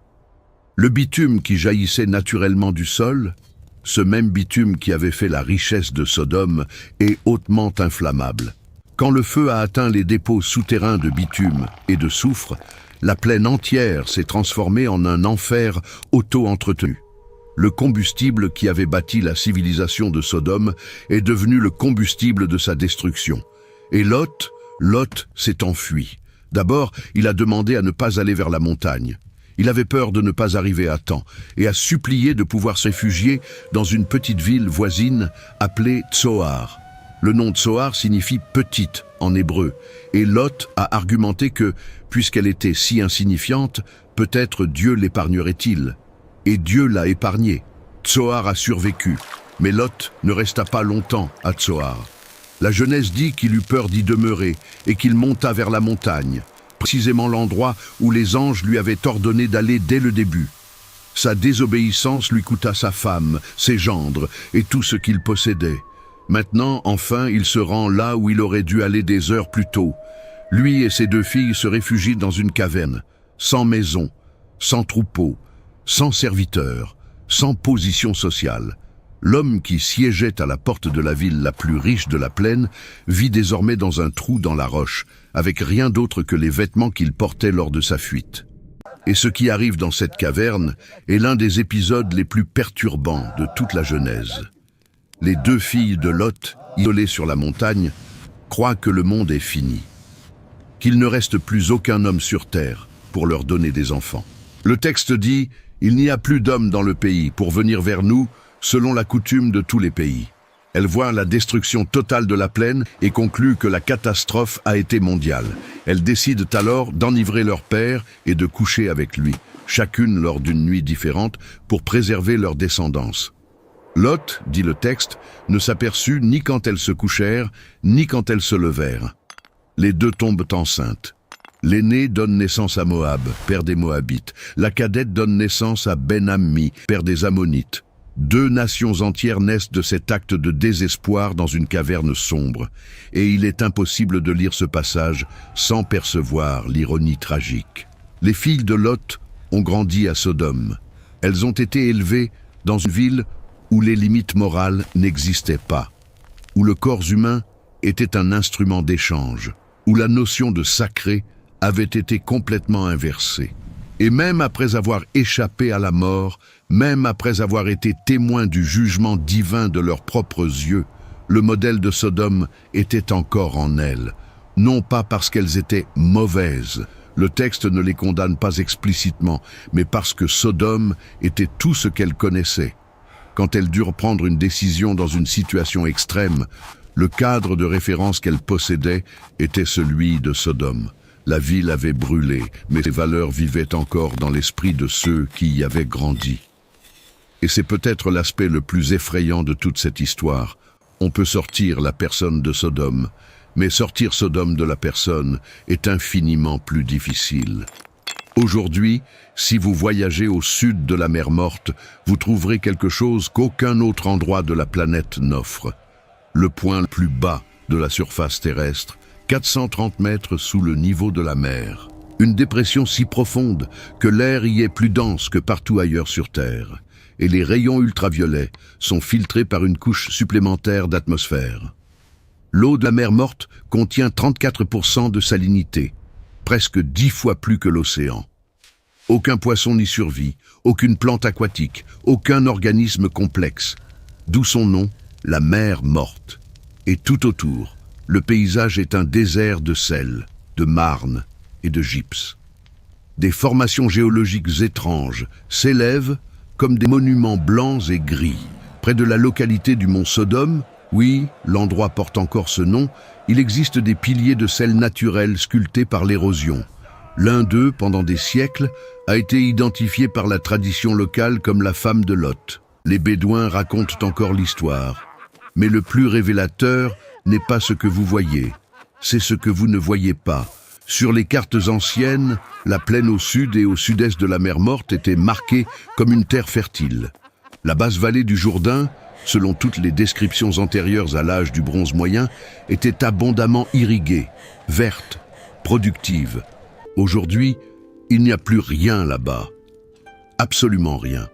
Le bitume qui jaillissait naturellement du sol, ce même bitume qui avait fait la richesse de Sodome, est hautement inflammable. Quand le feu a atteint les dépôts souterrains de bitume et de soufre, la plaine entière s'est transformée en un enfer auto-entretenu. Le combustible qui avait bâti la civilisation de Sodome est devenu le combustible de sa destruction. Et Lot s'est enfui. D'abord, il a demandé à ne pas aller vers la montagne. Il avait peur de ne pas arriver à temps et a supplié de pouvoir se réfugier dans une petite ville voisine appelée Tsoar. Le nom Tsoar signifie « petite » en hébreu, et Lot a argumenté que, puisqu'elle était si insignifiante, peut-être Dieu l'épargnerait-il. Et Dieu l'a épargnée. Tsoar a survécu, mais Lot ne resta pas longtemps à Tsoar. La Genèse dit qu'il eut peur d'y demeurer et qu'il monta vers la montagne, précisément l'endroit où les anges lui avaient ordonné d'aller dès le début. Sa désobéissance lui coûta sa femme, ses gendres et tout ce qu'il possédait. Maintenant, enfin, il se rend là où il aurait dû aller des heures plus tôt. Lui et ses 2 filles se réfugient dans une caverne, sans maison, sans troupeau, sans serviteurs, sans position sociale. L'homme qui siégeait à la porte de la ville la plus riche de la plaine vit désormais dans un trou dans la roche, avec rien d'autre que les vêtements qu'il portait lors de sa fuite. Et ce qui arrive dans cette caverne est l'un des épisodes les plus perturbants de toute la Genèse. Les 2 filles de Lot, isolées sur la montagne, croient que le monde est fini, qu'il ne reste plus aucun homme sur terre pour leur donner des enfants. Le texte dit « Il n'y a plus d'hommes dans le pays pour venir vers nous, selon la coutume de tous les pays. » Elles voient la destruction totale de la plaine et concluent que la catastrophe a été mondiale. Elles décident alors d'enivrer leur père et de coucher avec lui, chacune lors d'une nuit différente, pour préserver leur descendance. Lot, dit le texte, ne s'aperçut ni quand elles se couchèrent, ni quand elles se levèrent. Les 2 tombent enceintes. L'aînée donne naissance à Moab, père des Moabites. La cadette donne naissance à Ben-Ammi, père des Ammonites. 2 nations entières naissent de cet acte de désespoir dans une caverne sombre. Et il est impossible de lire ce passage sans percevoir l'ironie tragique. Les filles de Lot ont grandi à Sodome. Elles ont été élevées dans une ville où les limites morales n'existaient pas, où le corps humain était un instrument d'échange, où la notion de sacré avait été complètement inversée. Et même après avoir échappé à la mort, même après avoir été témoins du jugement divin de leurs propres yeux, le modèle de Sodome était encore en elles, non pas parce qu'elles étaient mauvaises. Le texte ne les condamne pas explicitement, mais parce que Sodome était tout ce qu'elles connaissaient. Quand elles durent prendre une décision dans une situation extrême, le cadre de référence qu'elles possédaient était celui de Sodome. La ville avait brûlé, mais ses valeurs vivaient encore dans l'esprit de ceux qui y avaient grandi. Et c'est peut-être l'aspect le plus effrayant de toute cette histoire. On peut sortir la personne de Sodome, mais sortir Sodome de la personne est infiniment plus difficile. Aujourd'hui, si vous voyagez au sud de la mer Morte, vous trouverez quelque chose qu'aucun autre endroit de la planète n'offre. Le point le plus bas de la surface terrestre, 430 mètres sous le niveau de la mer. Une dépression si profonde que l'air y est plus dense que partout ailleurs sur Terre. Et les rayons ultraviolets sont filtrés par une couche supplémentaire d'atmosphère. L'eau de la mer Morte contient 34% de salinité, presque 10 fois plus que l'océan. Aucun poisson n'y survit, aucune plante aquatique, aucun organisme complexe. D'où son nom, la mer morte. Et tout autour, le paysage est un désert de sel, de marne et de gypse. Des formations géologiques étranges s'élèvent comme des monuments blancs et gris. Près de la localité du mont Sodome, oui, l'endroit porte encore ce nom, il existe des piliers de sel naturel sculptés par l'érosion. L'un d'eux, pendant des siècles, a été identifié par la tradition locale comme la femme de Lot. Les Bédouins racontent encore l'histoire. Mais le plus révélateur n'est pas ce que vous voyez, c'est ce que vous ne voyez pas. Sur les cartes anciennes, la plaine au sud et au sud-est de la mer Morte était marquée comme une terre fertile. La basse vallée du Jourdain, selon toutes les descriptions antérieures à l'âge du bronze moyen, était abondamment irriguée, verte, productive. Aujourd'hui, il n'y a plus rien là-bas. Absolument rien.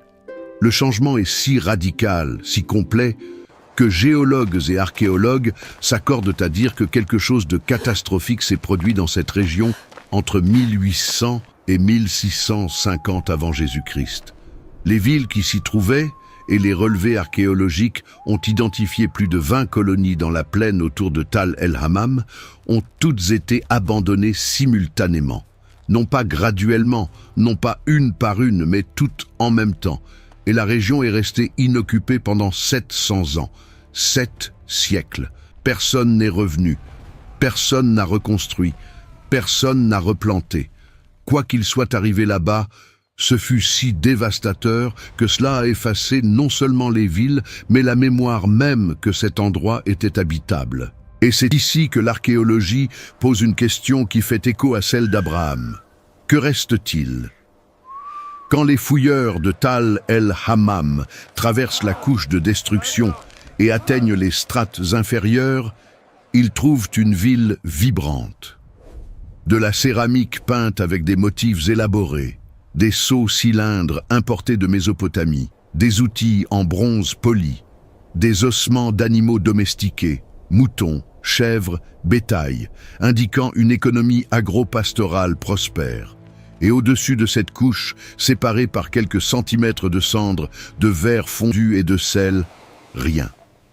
Le changement est si radical, si complet, que géologues et archéologues s'accordent à dire que quelque chose de catastrophique s'est produit dans cette région entre 1800 et 1650 avant Jésus-Christ. Les villes qui s'y trouvaient et les relevés archéologiques ont identifié plus de 20 colonies dans la plaine autour de Tal el-Hammam, ont toutes été abandonnées simultanément. Non pas graduellement, non pas une par une, mais toutes en même temps. Et la région est restée inoccupée pendant 700 ans. 7 siècles. Personne n'est revenu. Personne n'a reconstruit. Personne n'a replanté. Quoi qu'il soit arrivé là-bas, ce fut si dévastateur que cela a effacé non seulement les villes, mais la mémoire même que cet endroit était habitable. Et c'est ici que l'archéologie pose une question qui fait écho à celle d'Abraham. Que reste-t-il ? Quand les fouilleurs de Tal el-Hammam traversent la couche de destruction et atteignent les strates inférieures, ils trouvent une ville vibrante. De la céramique peinte avec des motifs élaborés, des seaux cylindres importés de Mésopotamie, des outils en bronze poli, des ossements d'animaux domestiqués, moutons, chèvres, bétail, indiquant une économie agro-pastorale prospère. Et au-dessus de cette couche, séparée par quelques centimètres de cendres, de verre fondu et de sel, rien.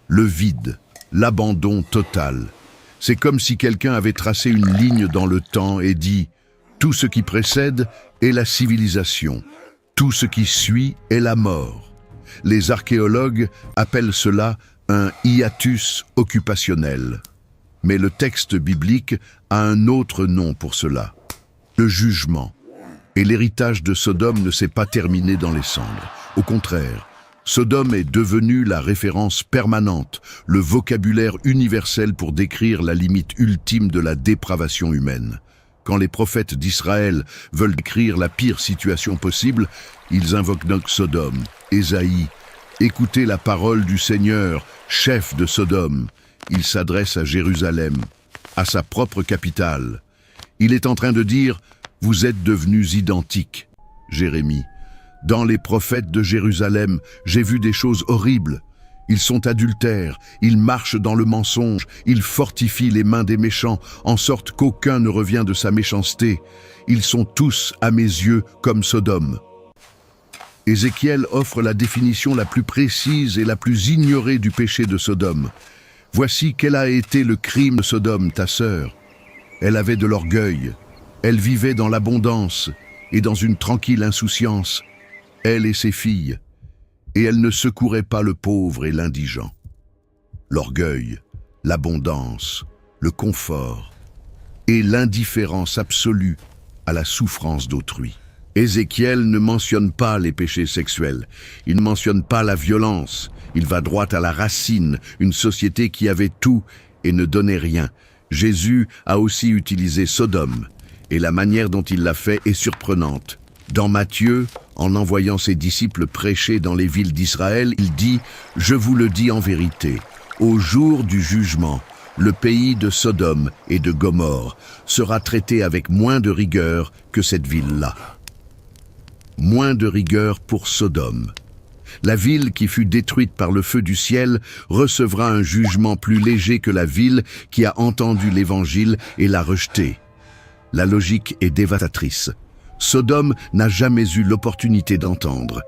Le vide, l'abandon total. C'est comme si quelqu'un avait tracé une ligne dans le temps et dit « Tout ce qui précède est la civilisation, tout ce qui suit est la mort ». Les archéologues appellent cela un hiatus occupationnel. Mais le texte biblique a un autre nom pour cela, le jugement. Et l'héritage de Sodome ne s'est pas terminé dans les cendres. Au contraire, Sodome est devenu la référence permanente, le vocabulaire universel pour décrire la limite ultime de la dépravation humaine. Quand les prophètes d'Israël veulent décrire la pire situation possible, ils invoquent donc Sodome, Ésaïe. Écoutez la parole du Seigneur, chef de Sodome. Il s'adresse à Jérusalem, à sa propre capitale. Il est en train de dire « Vous êtes devenus identiques ». Jérémie. Dans les prophètes de Jérusalem, j'ai vu des choses horribles. Ils sont adultères, ils marchent dans le mensonge, ils fortifient les mains des méchants, en sorte qu'aucun ne revient de sa méchanceté. Ils sont tous, à mes yeux, comme Sodome. Ézéchiel offre la définition la plus précise et la plus ignorée du péché de Sodome. Voici quel a été le crime de Sodome, ta sœur. Elle avait de l'orgueil, elle vivait dans l'abondance et dans une tranquille insouciance, elle et ses filles, et elle ne secourait pas le pauvre et l'indigent. L'orgueil, l'abondance, le confort et l'indifférence absolue à la souffrance d'autrui. Ézéchiel ne mentionne pas les péchés sexuels, il ne mentionne pas la violence, il va droit à la racine, une société qui avait tout et ne donnait rien. Jésus a aussi utilisé Sodome, et la manière dont il l'a fait est surprenante. Dans Matthieu, en envoyant ses disciples prêcher dans les villes d'Israël, il dit « Je vous le dis en vérité, au jour du jugement, le pays de Sodome et de Gomorrhe sera traité avec moins de rigueur que cette ville-là. » Moins de rigueur pour Sodome. La ville qui fut détruite par le feu du ciel recevra un jugement plus léger que la ville qui a entendu l'évangile et l'a rejeté. La logique est dévastatrice. Sodome n'a jamais eu l'opportunité d'entendre.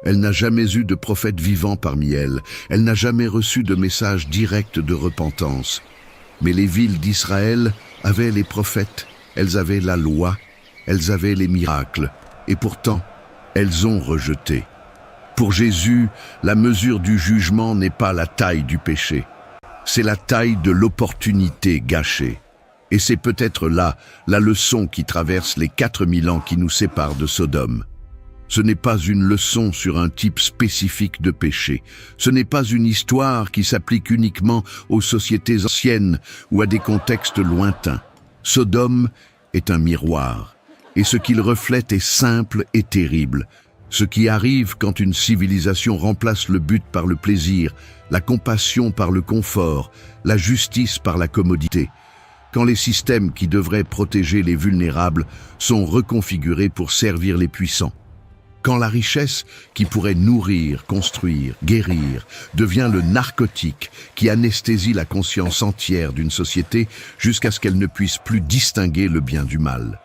Elle n'a jamais eu de prophète vivant parmi elles. Elle n'a jamais reçu de message direct de repentance. Mais les villes d'Israël avaient les prophètes, elles avaient la loi, elles avaient les miracles. Et pourtant, elles ont rejeté. Pour Jésus, la mesure du jugement n'est pas la taille du péché. C'est la taille de l'opportunité gâchée. Et c'est peut-être là la leçon qui traverse les 4000 ans qui nous séparent de Sodome. Ce n'est pas une leçon sur un type spécifique de péché. Ce n'est pas une histoire qui s'applique uniquement aux sociétés anciennes ou à des contextes lointains. Sodome est un miroir, et ce qu'il reflète est simple et terrible. Ce qui arrive quand une civilisation remplace le but par le plaisir, la compassion par le confort, la justice par la commodité. Quand les systèmes qui devraient protéger les vulnérables sont reconfigurés pour servir les puissants. Quand la richesse qui pourrait nourrir, construire, guérir, devient le narcotique qui anesthésie la conscience entière d'une société jusqu'à ce qu'elle ne puisse plus distinguer le bien du mal.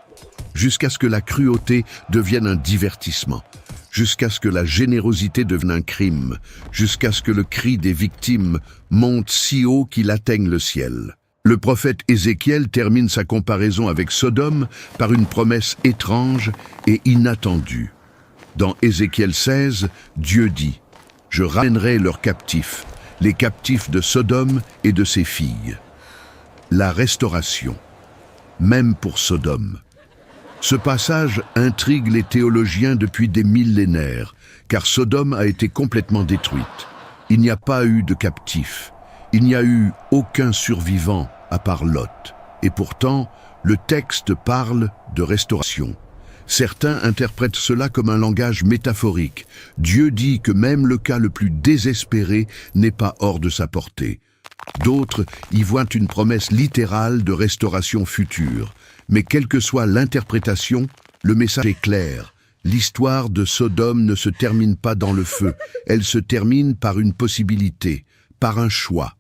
Jusqu'à ce que la cruauté devienne un divertissement. Jusqu'à ce que la générosité devienne un crime. Jusqu'à ce que le cri des victimes monte si haut qu'il atteigne le ciel. Le prophète Ézéchiel termine sa comparaison avec Sodome par une promesse étrange et inattendue. Dans Ézéchiel 16, Dieu dit « Je ramènerai leurs captifs, les captifs de Sodome et de ses filles. » La restauration, même pour Sodome. Ce passage intrigue les théologiens depuis des millénaires, car Sodome a été complètement détruite. Il n'y a pas eu de captifs. Il n'y a eu aucun survivant à part Lot. Et pourtant, le texte parle de restauration. Certains interprètent cela comme un langage métaphorique. Dieu dit que même le cas le plus désespéré n'est pas hors de sa portée. D'autres y voient une promesse littérale de restauration future. Mais quelle que soit l'interprétation, le message est clair. L'histoire de Sodome ne se termine pas dans le feu. Elle se termine par une possibilité, par un choix.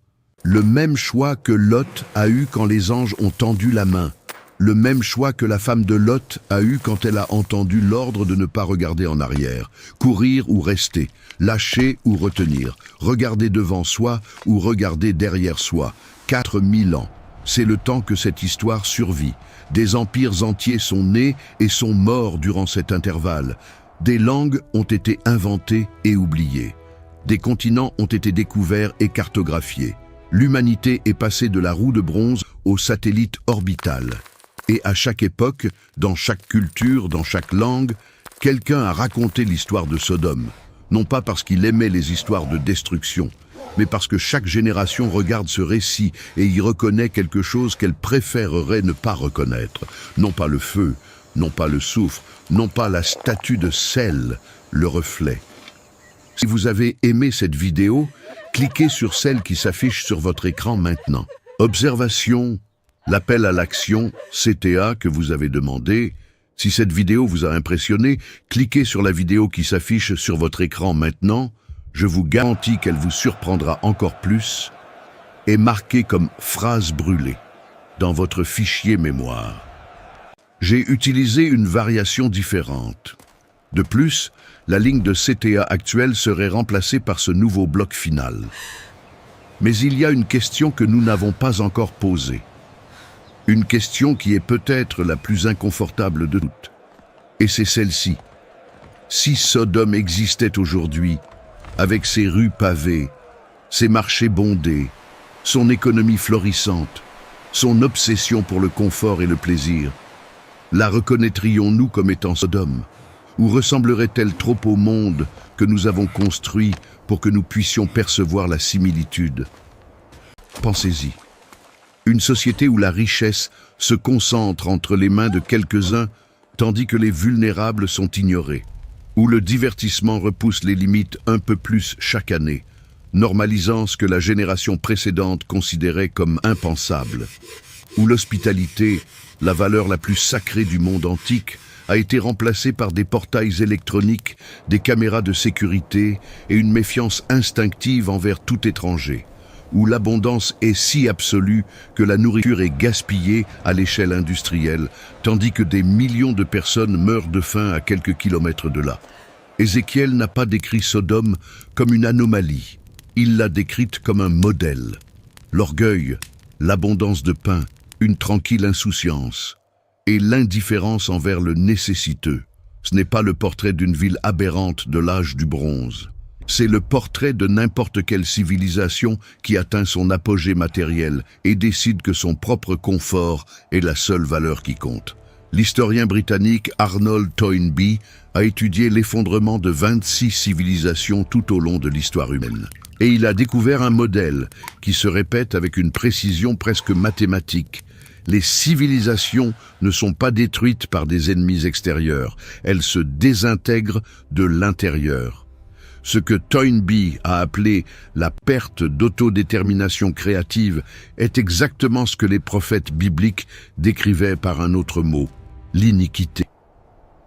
Le même choix que Lot a eu quand les anges ont tendu la main. Le même choix que la femme de Lot a eu quand elle a entendu l'ordre de ne pas regarder en arrière, courir ou rester, lâcher ou retenir, regarder devant soi ou regarder derrière soi. 4000 ans, c'est le temps que cette histoire survit. Des empires entiers sont nés et sont morts durant cet intervalle. Des langues ont été inventées et oubliées. Des continents ont été découverts et cartographiés. L'humanité est passée de la roue de bronze au satellite orbital. Et à chaque époque, dans chaque culture, dans chaque langue, quelqu'un a raconté l'histoire de Sodome. Non pas parce qu'il aimait les histoires de destruction, mais parce que chaque génération regarde ce récit et y reconnaît quelque chose qu'elle préférerait ne pas reconnaître. Non pas le feu, non pas le soufre, non pas la statue de sel, le reflet. Si vous avez aimé cette vidéo, cliquez sur celle qui s'affiche sur votre écran maintenant. Observation. L'appel à l'action, CTA, que vous avez demandé. Si cette vidéo vous a impressionné, cliquez sur la vidéo qui s'affiche sur votre écran maintenant. Je vous garantis qu'elle vous surprendra encore plus et marquée comme phrase brûlée dans votre fichier mémoire. J'ai utilisé une variation différente. De plus, la ligne de CTA actuelle serait remplacée par ce nouveau bloc final. Mais il y a une question que nous n'avons pas encore posée. Une question qui est peut-être la plus inconfortable de toutes. Et c'est celle-ci. Si Sodome existait aujourd'hui, avec ses rues pavées, ses marchés bondés, son économie florissante, son obsession pour le confort et le plaisir, la reconnaîtrions-nous comme étant Sodome? Ou ressemblerait-elle trop au monde que nous avons construit pour que nous puissions percevoir la similitude? Pensez-y. Une société où la richesse se concentre entre les mains de quelques-uns, tandis que les vulnérables sont ignorés. Où le divertissement repousse les limites un peu plus chaque année, normalisant ce que la génération précédente considérait comme impensable. Où l'hospitalité, la valeur la plus sacrée du monde antique, a été remplacée par des portails électroniques, des caméras de sécurité et une méfiance instinctive envers tout étranger. où l'abondance est si absolue que la nourriture est gaspillée à l'échelle industrielle, tandis que des millions de personnes meurent de faim à quelques kilomètres de là. Ézéchiel n'a pas décrit Sodome comme une anomalie, il l'a décrite comme un modèle. L'orgueil, l'abondance de pain, une tranquille insouciance et l'indifférence envers le nécessiteux. Ce n'est pas le portrait d'une ville aberrante de l'âge du bronze. C'est le portrait de n'importe quelle civilisation qui atteint son apogée matériel et décide que son propre confort est la seule valeur qui compte. L'historien britannique Arnold Toynbee a étudié l'effondrement de 26 civilisations tout au long de l'histoire humaine. Et il a découvert un modèle qui se répète avec une précision presque mathématique. Les civilisations ne sont pas détruites par des ennemis extérieurs, elles se désintègrent de l'intérieur. Ce que Toynbee a appelé la perte d'autodétermination créative est exactement ce que les prophètes bibliques décrivaient par un autre mot, l'iniquité.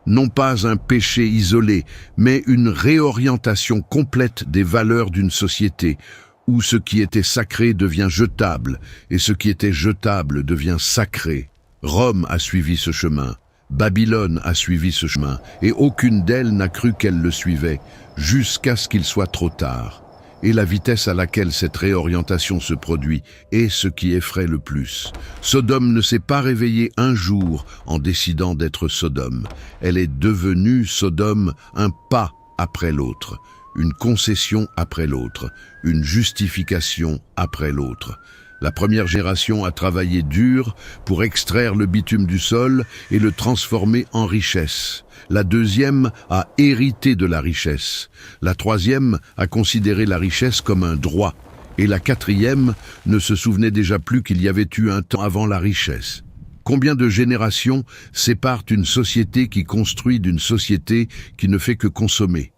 Non pas un péché isolé, mais une réorientation complète des valeurs d'une société, où ce qui était sacré devient jetable, et ce qui était jetable devient sacré. Rome a suivi ce chemin, Babylone a suivi ce chemin, et aucune d'elles n'a cru qu'elle le suivait, jusqu'à ce qu'il soit trop tard. Et la vitesse à laquelle cette réorientation se produit est ce qui effraie le plus. Sodome ne s'est pas réveillée un jour en décidant d'être Sodome. Elle est devenue Sodome un pas après l'autre, une concession après l'autre, une justification après l'autre. La première génération a travaillé dur pour extraire le bitume du sol et le transformer en richesse. La deuxième a hérité de la richesse. La troisième a considéré la richesse comme un droit. Et la quatrième ne se souvenait déjà plus qu'il y avait eu un temps avant la richesse. Combien de générations séparent une société qui construit d'une société qui ne fait que consommer?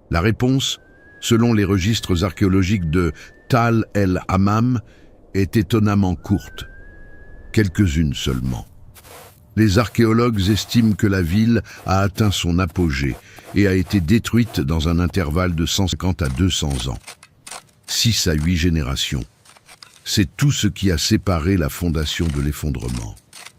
La réponse, selon les registres archéologiques de Tal el-Hammam, est étonnamment courte. Quelques-unes seulement. Les archéologues estiment que la ville a atteint son apogée et a été détruite dans un intervalle de 150 à 200 ans. 6 à 8 générations. C'est tout ce qui a séparé la fondation de l'effondrement.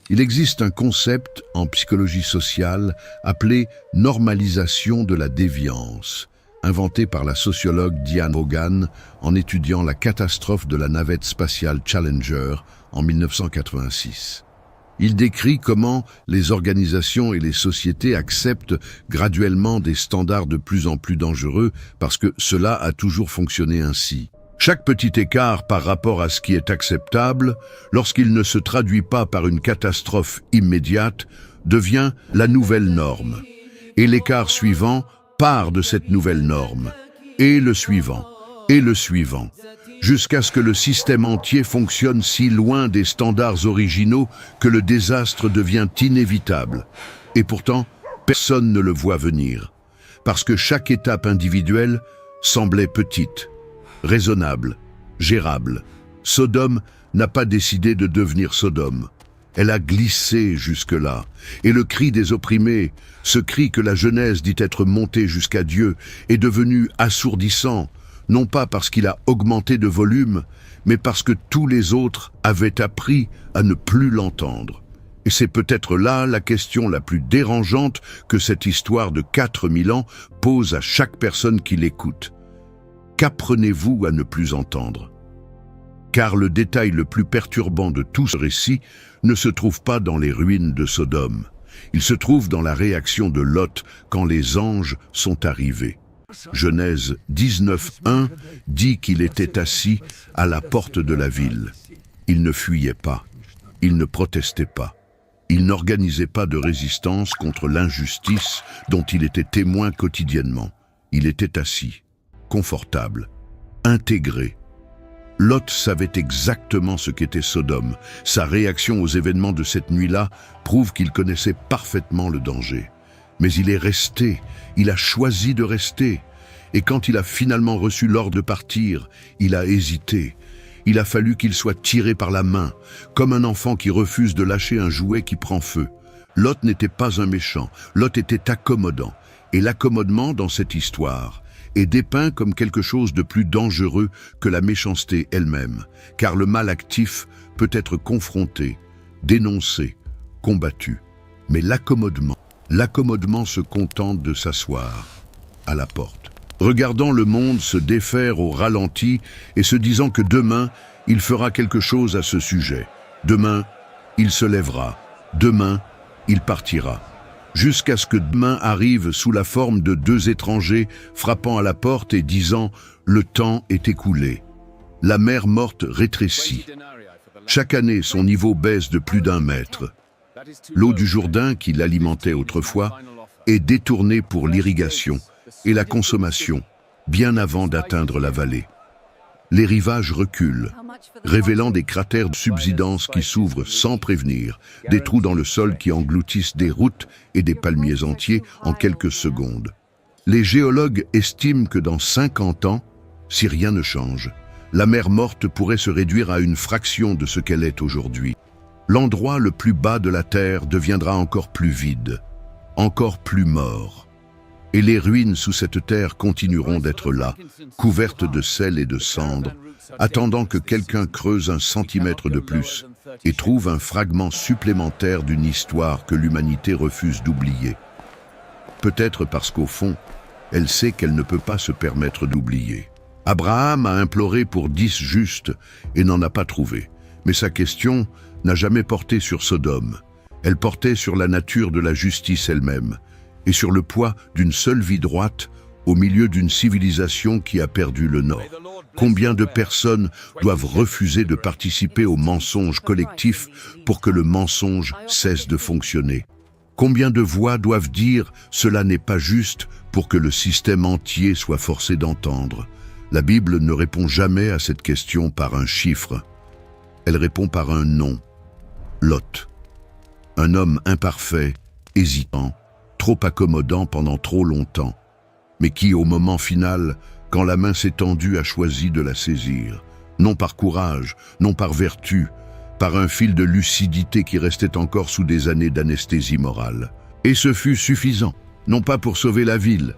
Il existe un concept en psychologie sociale appelé « normalisation de la déviance », inventé par la sociologue Diane Hogan en étudiant la catastrophe de la navette spatiale Challenger en 1986. Il décrit comment les organisations et les sociétés acceptent graduellement des standards de plus en plus dangereux parce que cela a toujours fonctionné ainsi. Chaque petit écart par rapport à ce qui est acceptable, lorsqu'il ne se traduit pas par une catastrophe immédiate, devient la nouvelle norme. Et l'écart suivant part de cette nouvelle norme, et le suivant, jusqu'à ce que le système entier fonctionne si loin des standards originaux que le désastre devient inévitable. Et pourtant, personne ne le voit venir, parce que chaque étape individuelle semblait petite, raisonnable, gérable. Sodome n'a pas décidé de devenir Sodome. Elle a glissé jusque-là, et le cri des opprimés, ce cri que la Genèse dit être monté jusqu'à Dieu, est devenu assourdissant, non pas parce qu'il a augmenté de volume, mais parce que tous les autres avaient appris à ne plus l'entendre. Et c'est peut-être là la question la plus dérangeante que cette histoire de 4000 ans pose à chaque personne qui l'écoute. Qu'apprenez-vous à ne plus entendre ? Car le détail le plus perturbant de tout ce récit ne se trouve pas dans les ruines de Sodome. Il se trouve dans la réaction de Lot quand les anges sont arrivés. Genèse 19:1 dit qu'il était assis à la porte de la ville. Il ne fuyait pas, il ne protestait pas, il n'organisait pas de résistance contre l'injustice dont il était témoin quotidiennement. Il était assis, confortable, intégré. Lot savait exactement ce qu'était Sodome. Sa réaction aux événements de cette nuit-là prouve qu'il connaissait parfaitement le danger. Mais il est resté, il a choisi de rester. Et quand il a finalement reçu l'ordre de partir, il a hésité. Il a fallu qu'il soit tiré par la main, comme un enfant qui refuse de lâcher un jouet qui prend feu. Lot n'était pas un méchant, Lot était accommodant. Et l'accommodement dans cette histoire est dépeint comme quelque chose de plus dangereux que la méchanceté elle-même, car le mal actif peut être confronté, dénoncé, combattu. Mais l'accommodement se contente de s'asseoir à la porte, regardant le monde se défaire au ralenti et se disant que demain, il fera quelque chose à ce sujet. Demain, il se lèvera. Demain, il partira. Jusqu'à ce que demain arrive sous la forme de deux étrangers frappant à la porte et disant « Le temps est écoulé ». La mer morte rétrécit. Chaque année, son niveau baisse de plus d'1 mètre. L'eau du Jourdain, qui l'alimentait autrefois, est détournée pour l'irrigation et la consommation, bien avant d'atteindre la vallée. Les rivages reculent, révélant des cratères de subsidence qui s'ouvrent sans prévenir, des trous dans le sol qui engloutissent des routes et des palmiers entiers en quelques secondes. Les géologues estiment que dans 50 ans, si rien ne change, la mer morte pourrait se réduire à une fraction de ce qu'elle est aujourd'hui. L'endroit le plus bas de la Terre deviendra encore plus vide, encore plus mort. Et les ruines sous cette terre continueront d'être là, couvertes de sel et de cendres, attendant que quelqu'un creuse 1 centimètre de plus et trouve un fragment supplémentaire d'une histoire que l'humanité refuse d'oublier. Peut-être parce qu'au fond, elle sait qu'elle ne peut pas se permettre d'oublier. Abraham a imploré pour 10 justes et n'en a pas trouvé. Mais sa question n'a jamais porté sur Sodome. Elle portait sur la nature de la justice elle-même et sur le poids d'une seule vie droite au milieu d'une civilisation qui a perdu le nord. Combien de personnes doivent refuser de participer au mensonge collectif pour que le mensonge cesse de fonctionner? Combien de voix doivent dire « cela n'est pas juste » pour que le système entier soit forcé d'entendre? La Bible ne répond jamais à cette question par un chiffre. Elle répond par un nom. Lot. Un homme imparfait, hésitant, trop accommodant pendant trop longtemps, mais qui, au moment final, quand la main s'est tendue, a choisi de la saisir, non par courage, non par vertu, par un fil de lucidité qui restait encore sous des années d'anesthésie morale. Et ce fut suffisant, non pas pour sauver la ville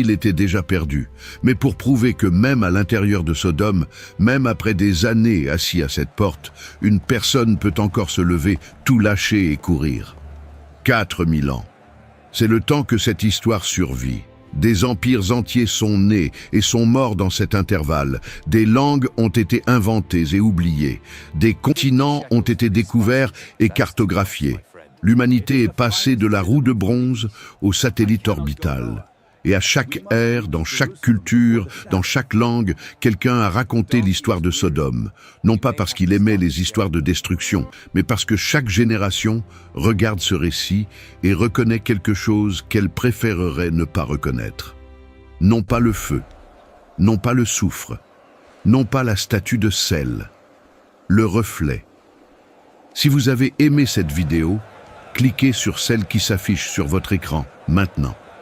était déjà perdue, mais pour prouver que même à l'intérieur de Sodome, même après des années assis à cette porte, une personne peut encore se lever, tout lâcher et courir. 4000 ans. C'est le temps que cette histoire survit. Des empires entiers sont nés et sont morts dans cet intervalle. Des langues ont été inventées et oubliées. Des continents ont été découverts et cartographiés. L'humanité est passée de la roue de bronze au satellite orbital. Et à chaque ère, dans chaque culture, dans chaque langue, quelqu'un a raconté l'histoire de Sodome. Non pas parce qu'il aimait les histoires de destruction, mais parce que chaque génération regarde ce récit et reconnaît quelque chose qu'elle préférerait ne pas reconnaître. Non pas le feu, non pas le soufre, non pas la statue de sel, le reflet. Si vous avez aimé cette vidéo, cliquez sur celle qui s'affiche sur votre écran maintenant.